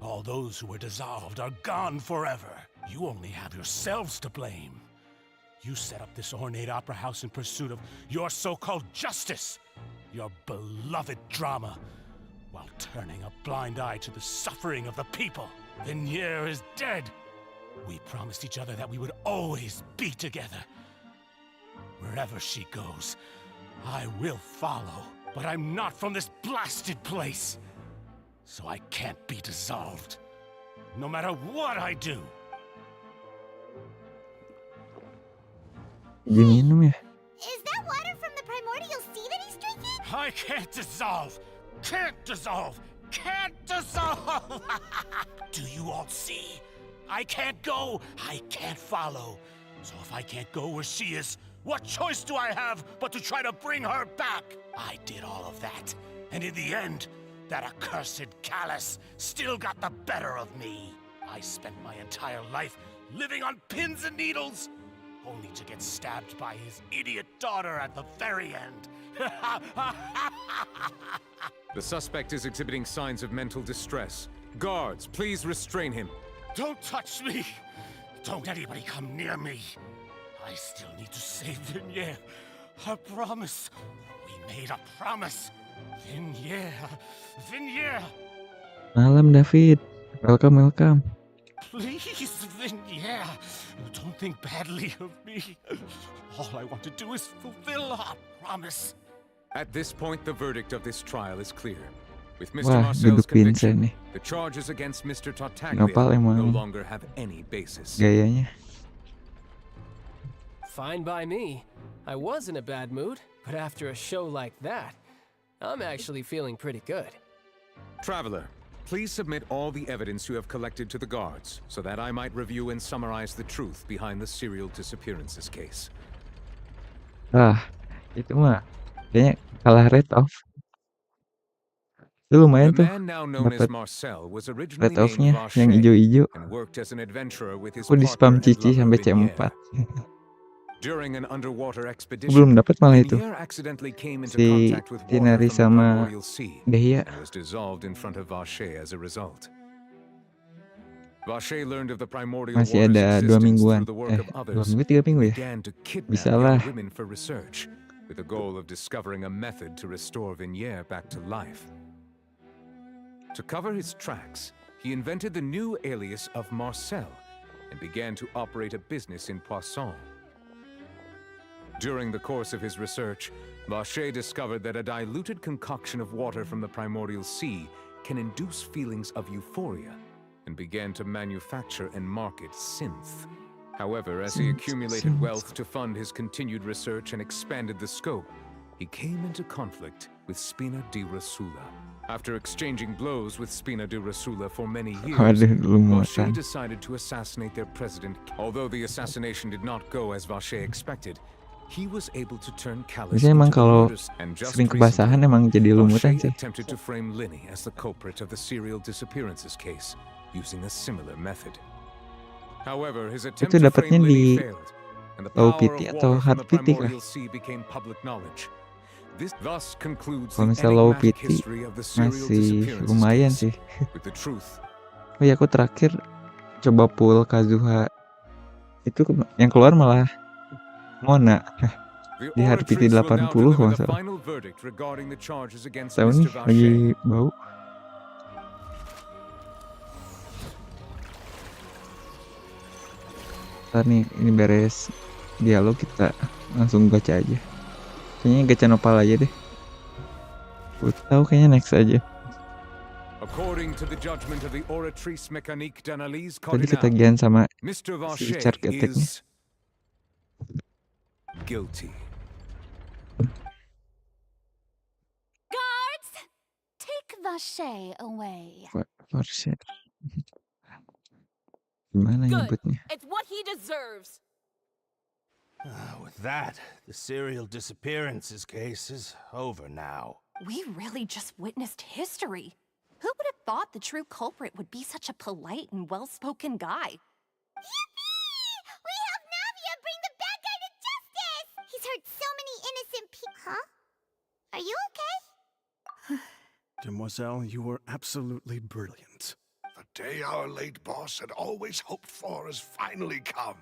All those who were dissolved are gone forever. You only have yourselves to blame. You set up this ornate opera house in pursuit of your so-called justice, your beloved drama, while turning a blind eye to the suffering of the people. Vignere is dead. We promised each other that we would always be together. Wherever she goes, I will follow. But I'm not from this blasted place. So I can't be dissolved. No matter what I do. Diminum ya? Is that water from the primordial sea that he's drinking? I can't dissolve. Can't dissolve. Can't dissolve. Do you all see? I can't go. I can't follow. So if I can't go where she is, What choice do I have but to try to bring her back? I did all of that, and in the end, that accursed Callus still got the better of me. I spent my entire life living on pins and needles, only to get stabbed by his idiot daughter at the very end. The suspect is exhibiting signs of mental distress. Guards, please restrain him. Don't touch me! Don't anybody come near me! I still need to save Vignere. Her promise. We made a promise. Vignere. Vignere. Malam David. Welcome. Please, Vignere. Don't think badly of me. All I want to do is fulfill our promise. At this point, the verdict of this trial is clear. With Mr. Wah, Marcel's duduk Vincent conviction, nih. the charges against Mr. Nopal Tartaglia emang no longer have any basis. Gayanya. Fine by me. I was in a bad mood, but after a show like that, I'm actually feeling pretty good. Traveler, please submit all the evidence you have collected to the guards, so that I might review and summarize the truth behind the serial disappearances case. Itu mah kayaknya kalah rate off. Itu lumayan The tuh. man now known as Dapat Marcel was originally rate off-nya named yang Vache ijo-ijo. and worked as an adventurer with his Aku di spam partner and Cici lover sampai Vignere. C4. During an underwater Aku expedition, belum dapat malah itu. Vignere accidentally came into Si contact with water Tinari from the sama primordial sea Dehia. and was dissolved in front of Vache as a result. Vache learned of the primordial Masih water's ada 2 existence mingguan. through the work of 2 others, minggu 3 minggu ya. began to kidnap Bisa young lah. women for research, with the goal of discovering a method to restore Vignere back to life. To cover his tracks, he invented the new alias of Marcel and began to operate a business in Poisson. During the course of his research, Vache discovered that a diluted concoction of water from the primordial sea can induce feelings of euphoria, and began to manufacture and market synth. However, as he accumulated wealth to fund his continued research and expanded the scope, he came into conflict with Spina di Rosula. After exchanging blows with Spina di Rosula for many years, Waduh, Vache lumutan. decided to assassinate their president. Although the assassination did not go as Vache expected, he was able to turn Callus Biasanya emang into the kalau murders, and just sering kebasahan recently, emang jadi lumutan Vache sih. attempted to frame Linny as the culprit of the serial disappearances case, using a similar method. However, his attempt Itu to dapatnya frame Linny di failed, and the low power pity of atau water from hard the pity kah? primordial sea became public knowledge. This thus concludes Kalau the misalnya low enigmatic pity history of the serial masih disappearances lumayan case, sih. with the truth. Oh ya, aku terakhir coba pull Kazuha. Itu yang keluar malah Mona. The Di hard pity oratrice will now 80 kalau deliver nggak the salah. final verdict regarding the charges against Tahu nih Mr. lagi Vache. bau. Ntar nih ini beres dialog kita langsung gacha aja. Kayaknya gacha nopal aja deh. Gue tahu kayaknya next aja. According to the judgment of the oratrice mécanique d'analyse Tadi cardinale, ketagihan sama Mr. si Vache Chart Attack-nya. is guilty. Guards, take Vache away. Forse. Gimana Good. nyebutnya? It's what he deserves. With that, the serial disappearances case is over now. We really just witnessed history. Who would have thought the true culprit would be such a polite and well-spoken guy? Yippee! We helped Navia bring the bad guy to justice! He's hurt so many innocent people. Huh? Are you okay? Demoiselle, you were absolutely brilliant. The day our late boss had always hoped for has finally come.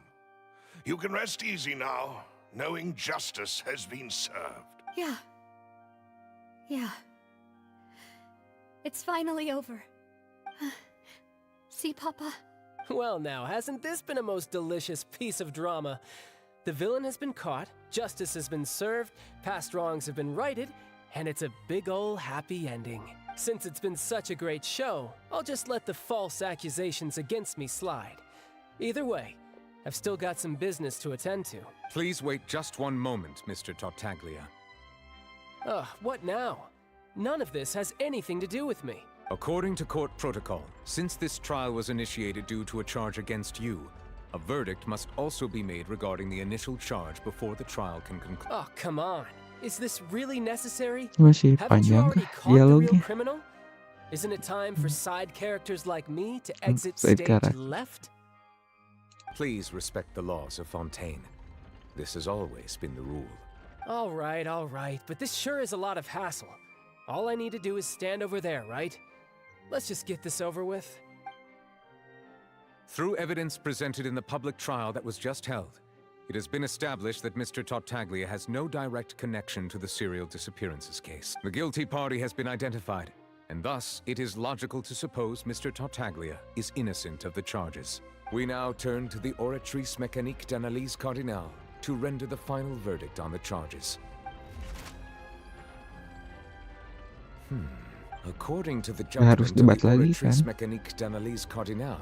You can rest easy now, knowing justice has been served. Yeah. It's finally over. See, Papa? Well now, hasn't this been a most delicious piece of drama? The villain has been caught, justice has been served, past wrongs have been righted, and it's a big ol' happy ending. Since it's been such a great show, I'll just let the false accusations against me slide. Either way, I've still got some business to attend to. Please wait just one moment, Mr. Tartaglia. Ugh, what now? None of this has anything to do with me. According to court protocol, since this trial was initiated due to a charge against you, A verdict must also be made regarding the initial charge before the trial can conclude. Oh, come on. Is this really necessary? Masih Haven't you panjang already kah caught the real dialognya? criminal? Isn't it time for side characters like me to exit Side stage character. left? Please respect the laws of Fontaine. This has always been the rule. All right, but this sure is a lot of hassle. All I need to do is stand over there, right? Let's just get this over with. Through evidence presented in the public trial that was just held, it has been established that Mr. Tartaglia has no direct connection to the serial disappearances case. The guilty party has been identified, and thus it is logical to suppose Mr. Tartaglia is innocent of the charges. We now turn to the Oratrice Mécanique d'Analyse Cardinale to render the final verdict on the charges. According to the Harus judgment of debat the lagi Oratrice kan? Mécanique d'Analyse Cardinale,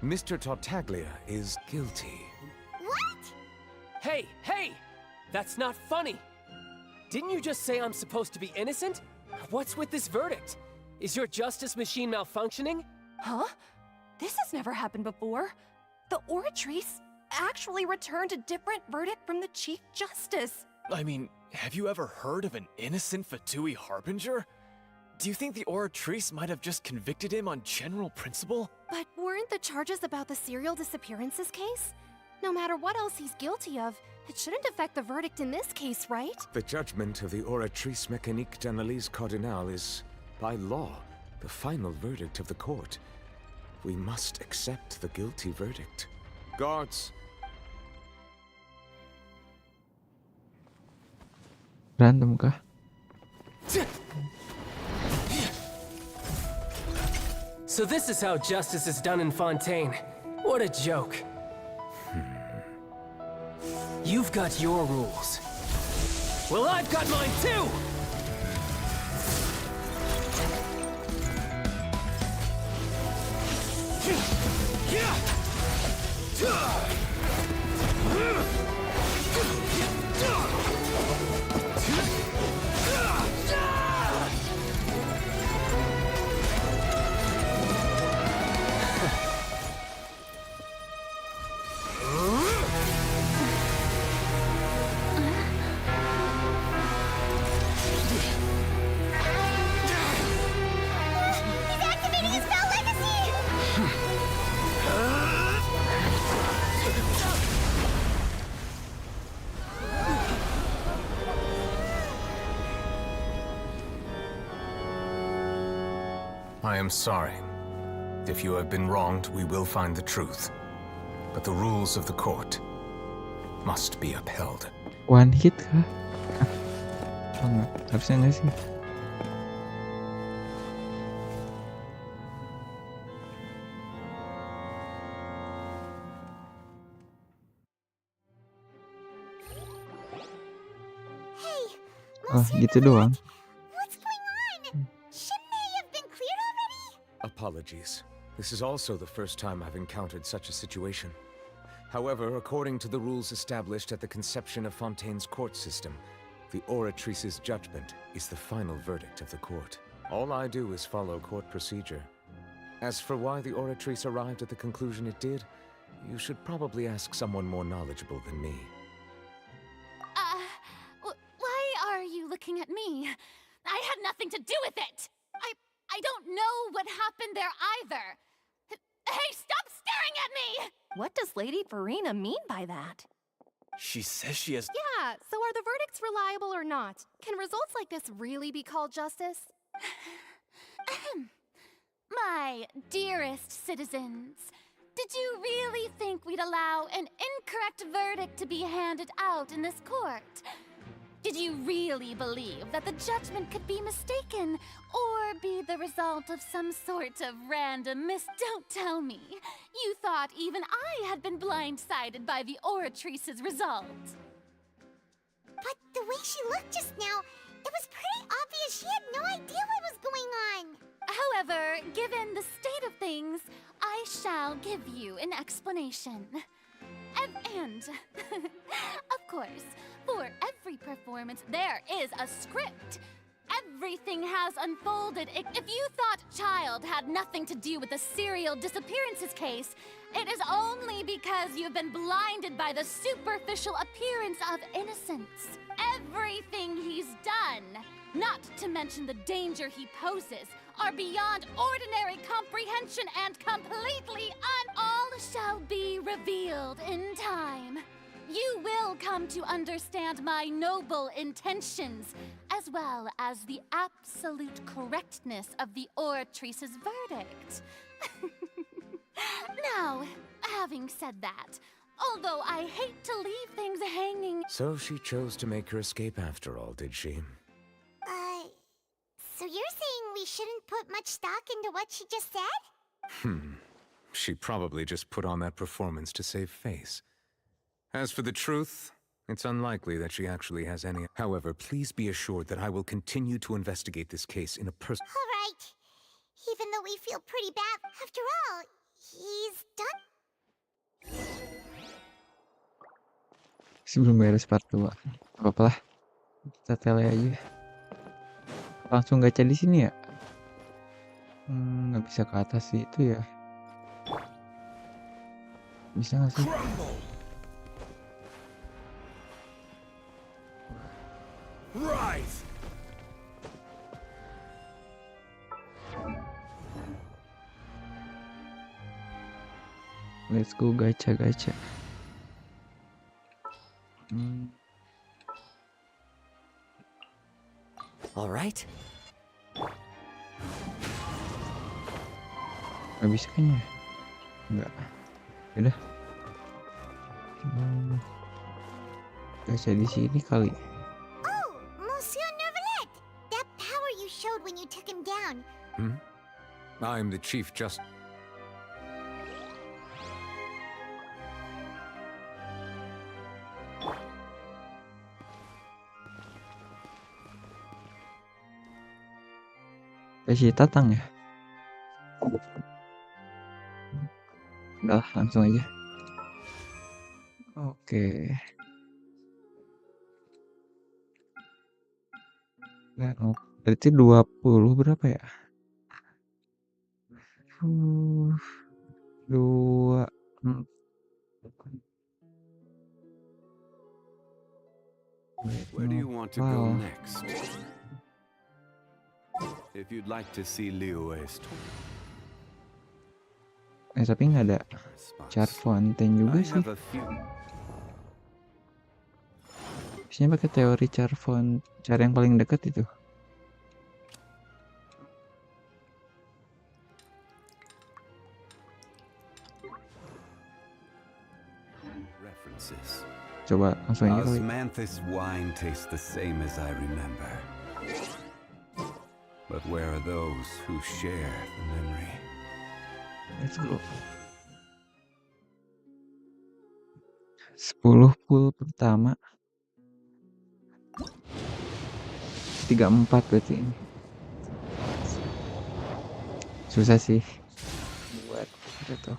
Mr. Tartaglia is guilty. What? Hey! That's not funny! Didn't you just say I'm supposed to be innocent? What's with this verdict? Is your justice machine malfunctioning? Huh? This has never happened before. The Oratrice actually returned a different verdict from the Chief Justice. I mean, have you ever heard of an innocent Fatui Harbinger? Do you think the Oratrice might have just convicted him on general principle? But weren't the charges about the serial disappearances case? No matter what else he's guilty of, it shouldn't affect the verdict in this case, right? The judgment of the Oratrice Mécanique d'Analyse Cardinale is, by law, the final verdict of the court. We must accept the guilty verdict. Guards! Berantem kah? So this is how justice is done in Fontaine. What a joke. You've got your rules. Well, I've got mine too! He's activating his spell legacy! I am sorry. If you have been wronged, we will find the truth. But the rules of the court must be upheld. One hit kah? Oh, enggak. Harusnya nggak sih? Hey, Oh, gitu doang. what's going on? Shouldn't they have been cleared already? Apologies. This is also the first time I've encountered such a situation. However, according to the rules established at the conception of Fontaine's court system, the Oratrice's judgment is the final verdict of the court. All I do is follow court procedure. As for why the Oratrice arrived at the conclusion it did, you should probably ask someone more knowledgeable than me. Why are you looking at me? I had nothing to do with it! I don't know what happened there either! Hey, stop staring at me! What does Lady Farina mean by that? She says she has... Yeah, so are the verdicts reliable or not? Can results like this really be called justice? My dearest citizens, did you really think we'd allow an incorrect verdict to be handed out in this court? Did you really believe that the judgment could be mistaken or be the result of some sort of random Don't tell me. You thought even I had been blindsided by the Oratrice's result. But the way she looked just now, it was pretty obvious she had no idea what was going on. However, given the state of things, I shall give you an explanation. And of course, for every performance, there is a script. Everything has unfolded. If you thought Child had nothing to do with the serial disappearances case, it is only because you've been blinded by the superficial appearance of innocence. Everything he's done, not to mention the danger he poses, are beyond ordinary comprehension and completely all shall be revealed in time. You will come to understand my noble intentions, as well as the absolute correctness of the oratrice's verdict. Now, having said that, although I hate to leave things hanging... So she chose to make her escape after all, did she? So you're saying we shouldn't put much stock into what she just said? She probably just put on that performance to save face. As for the truth, it's unlikely that she actually has any. However, please be assured that I will continue to investigate this case in a person. All right. Even though we feel pretty bad, after all, he's done. Sebelum beres part 2. Apa-apa lah. Kita tele aja. Langsung gacha di sini ya? Nggak bisa ke atas sih itu ya. Bisa nggak sih? Rise! Let's go gacha. All right. Nggak bisa kan ya? Nggak. Udah. Gacha di sini kali. Oh, Monsieur Nervalet! That power you showed when you took him down. I'm the Chief Justice. Kasih tatang ya? Udah langsung aja. Oke. Nah, berarti 20 berapa ya? 2 Where do you want to go next? If you'd like to see Liyue's tapi nggak ada char fountain juga sih. Biasanya pakai teori char yang paling dekat itu. Coba langsung aja kali. Osmanthus wine tastes the same as I remember. But where are those who share the memory? Let's go. 10 pool pertama. 34 berarti ini. Susah sih buat itu.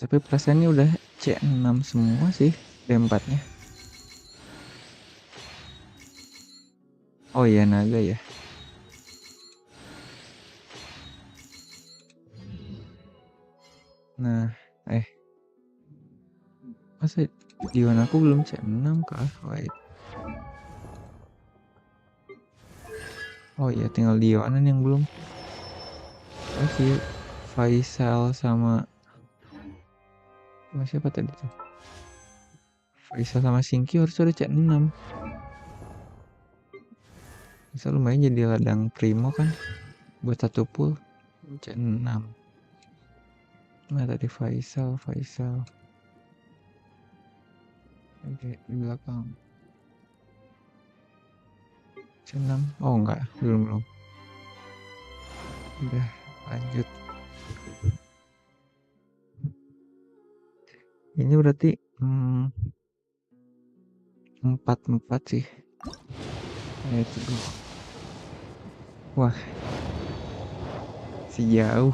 Tapi perasaannya udah C6 semua sih D4-nya. Oh iya, naga ya. Nah, masa Dion aku belum C6 kah? Wait. Oh iya, tinggal Dionan yang belum. Si Faisal sama siapa tadi tuh? Faisal sama Singki harus udah C6. Bisa lumayan jadi ladang primo kan buat satu pool C6. Nah tadi Faisal oke, di belakang C6. Oh enggak, belum udah lanjut. Ini berarti 4 sih. Itu. Wah. Sejauh.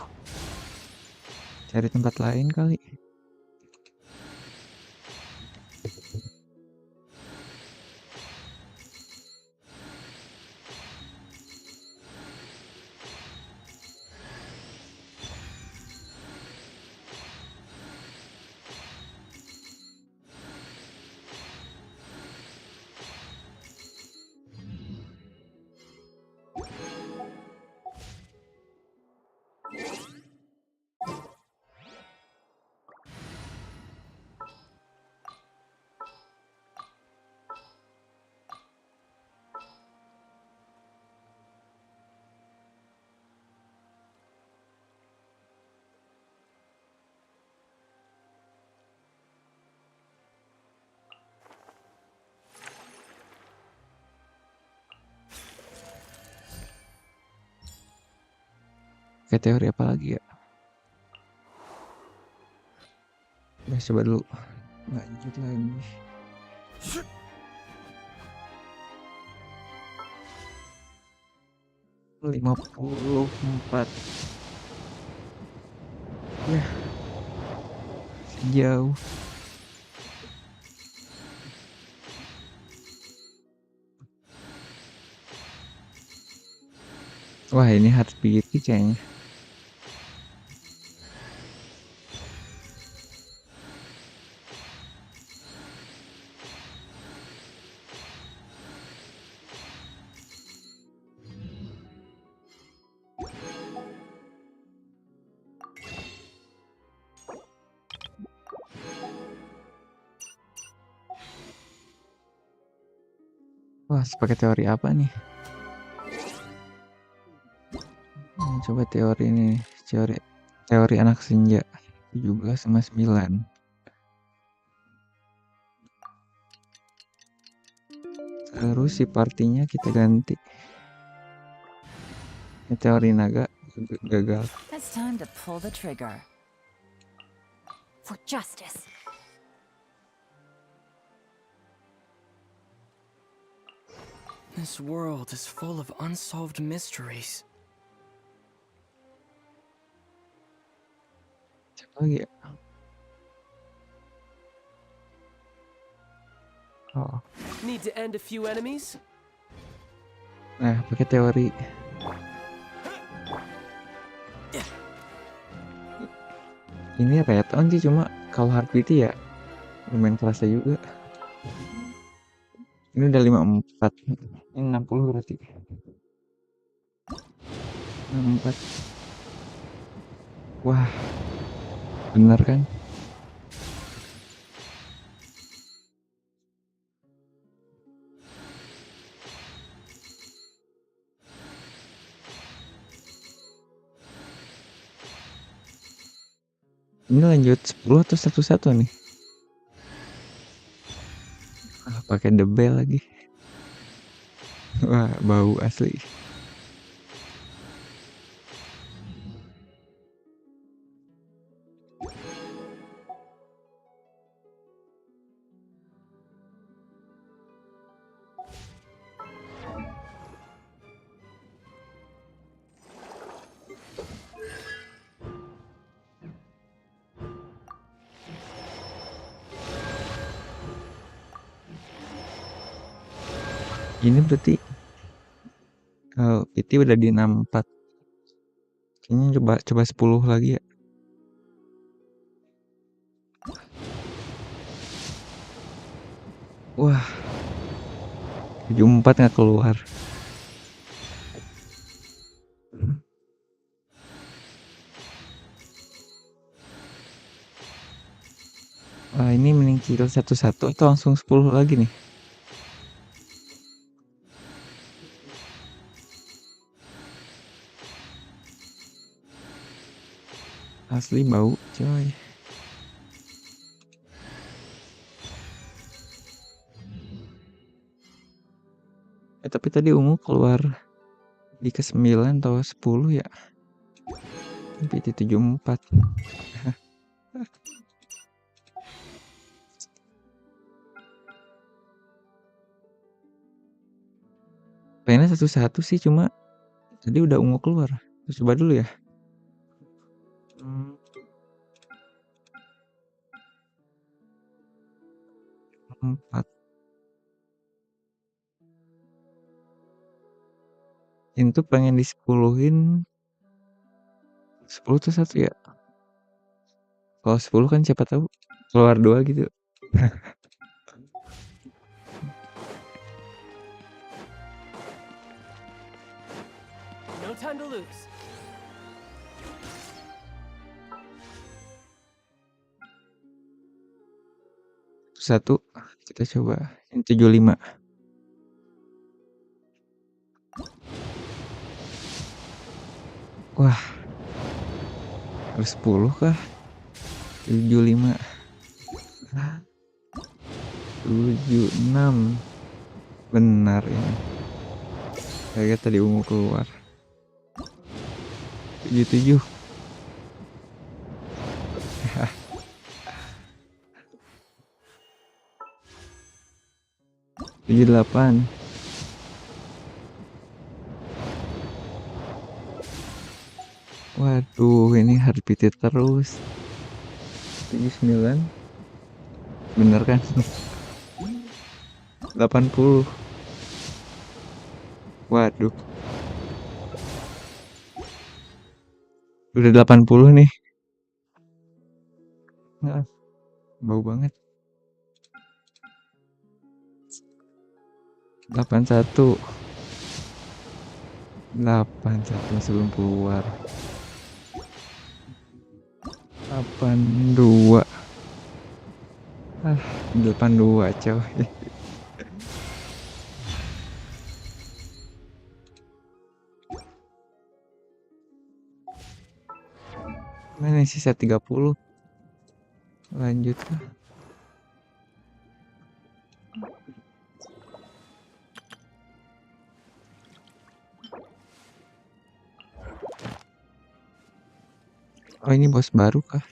Cari tempat lain kali. Kayak teori apa lagi ya? Udah coba dulu. Lanjut lagi. ...54. Ya. Sejauh. Wah, ini harus pilih kayaknya. Wah, pakai teori apa nih? Coba teori ini, teori anak senja 17 sama 9. Terus si partinya kita ganti. Ini teori naga gagal. It's time to pull the trigger. For justice. This world is full of unsolved mysteries. Siapa lagi ya? Oh. Need to end a few enemies? Nah, pakai teori. Ini red on sih, cuma kalau heartbeat ya lumayan kerasa juga. Ini udah 54. Ini 60 berarti. 64. Wah. Bener kan? Ini lanjut 10 atau 11 nih? Pakai the bell lagi. Wah, bau asli. Ini berarti PT udah di 64. Kayaknya coba 10 lagi ya. Wah. 74 nggak keluar. Wah, ini mending kill 1-1 atau langsung 10 lagi nih. Asli bau coy. Tapi tadi ungu keluar di ke-9 atau 10 ya. PT 74. Pengennya 1-1 sih, cuma tadi udah ungu keluar. Terus coba dulu ya. Hmm, 4. Ini tuh pengen di-10-in 10 tuh 1 ya. Kalau 10 kan siapa tahu keluar 2 gitu. No time to lose. Satu, kita coba yang 75. Wah, harus 10 kah? 75. 76. Benar ini. Kayaknya tadi ungu keluar. 77. Tujuh 8. Waduh, ini repeated terus. 79. Bener kan? 80. Waduh. Udah 80 nih. Nah, bau banget. 81. 81 sebelum keluar. 82. 82 coy. Mana sisa 30. Lanjut lah. Oh, ini bos baru kah?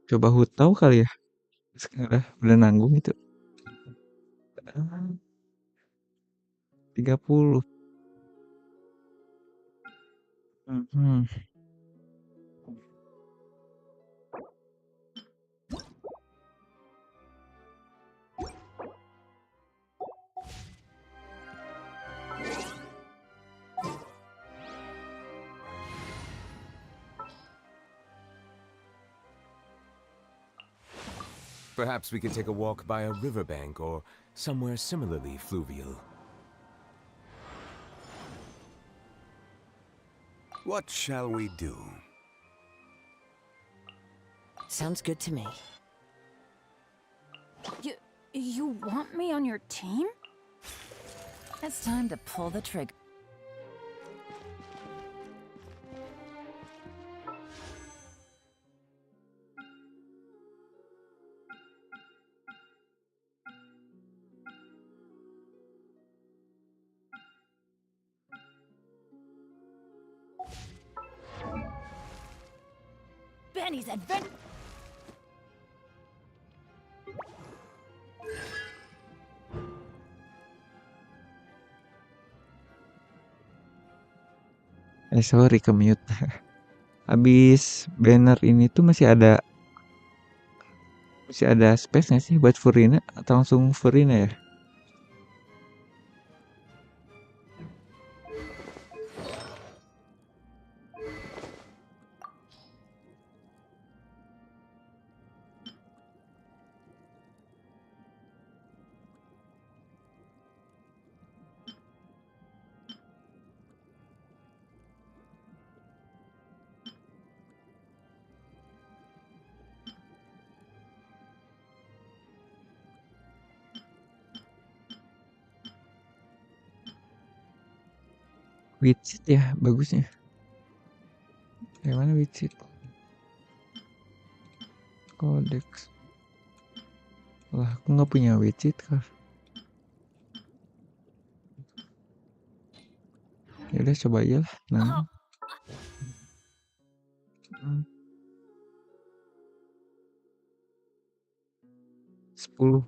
Coba hutau kali ya. Sekarang udah nanggung itu. 30. Perhaps we could take a walk by a riverbank or somewhere similarly fluvial. What shall we do? Sounds good to me. You want me on your team? It's time to pull the trigger. Benny's adventure. Sorry ke mute. Habis banner ini tuh masih ada space nggak sih buat Furina atau langsung Furina ya? Widget ya bagusnya. Kayak mana widget? Codex. Lah, aku nggak punya widget kah? Ya udah coba aja lah. Nah. 10.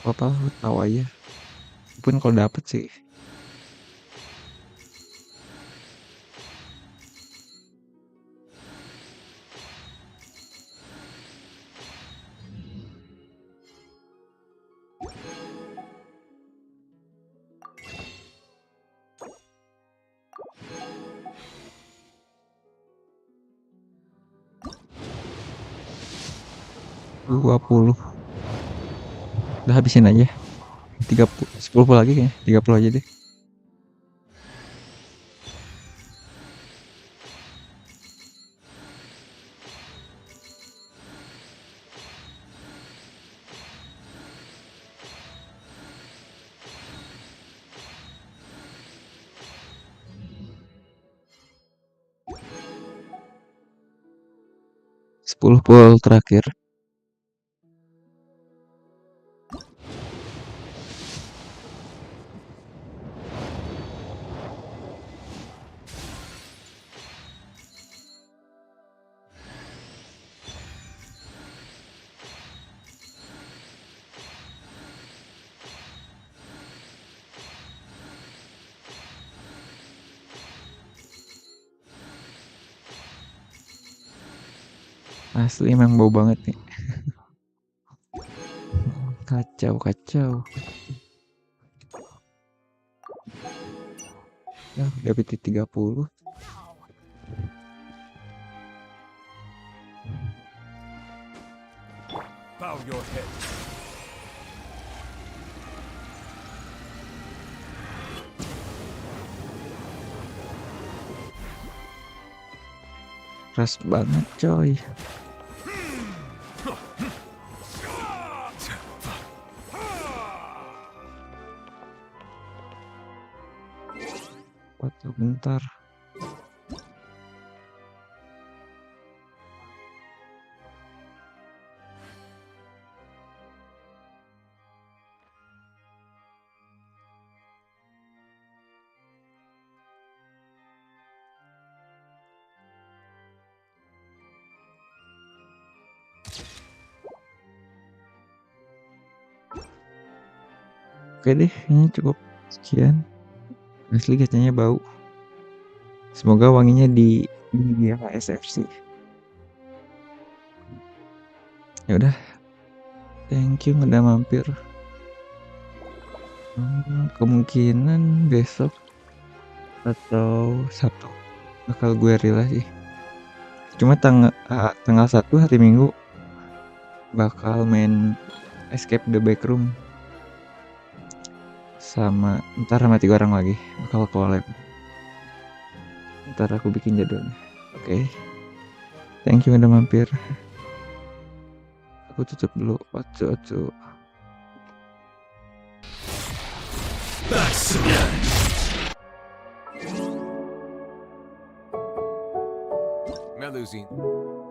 Apa lu tahu aja. Pun kalau dapet sih. Dua puluh. Udah habisin aja. 30, 10 lagi kayaknya. 30 aja deh. Sepuluh pul terakhir. Asli emang bau banget nih. Kacau. Ya, dapet 30. Bow your head. Keras banget coy. Sebentar. Oke deh, ini cukup sekian. Asli gacanya bau. Semoga wanginya di SFC. Ya udah. Thank you udah mampir. Kemungkinan besok atau Sabtu bakal gue rela sih. Cuma tanggal 1 hari Minggu bakal main Escape the Backroom sama 3 orang lagi bakal collab. Ntar aku bikin jadwalnya. Oke. Thank you udah mampir. Aku tutup dulu. Ocu. Melusine.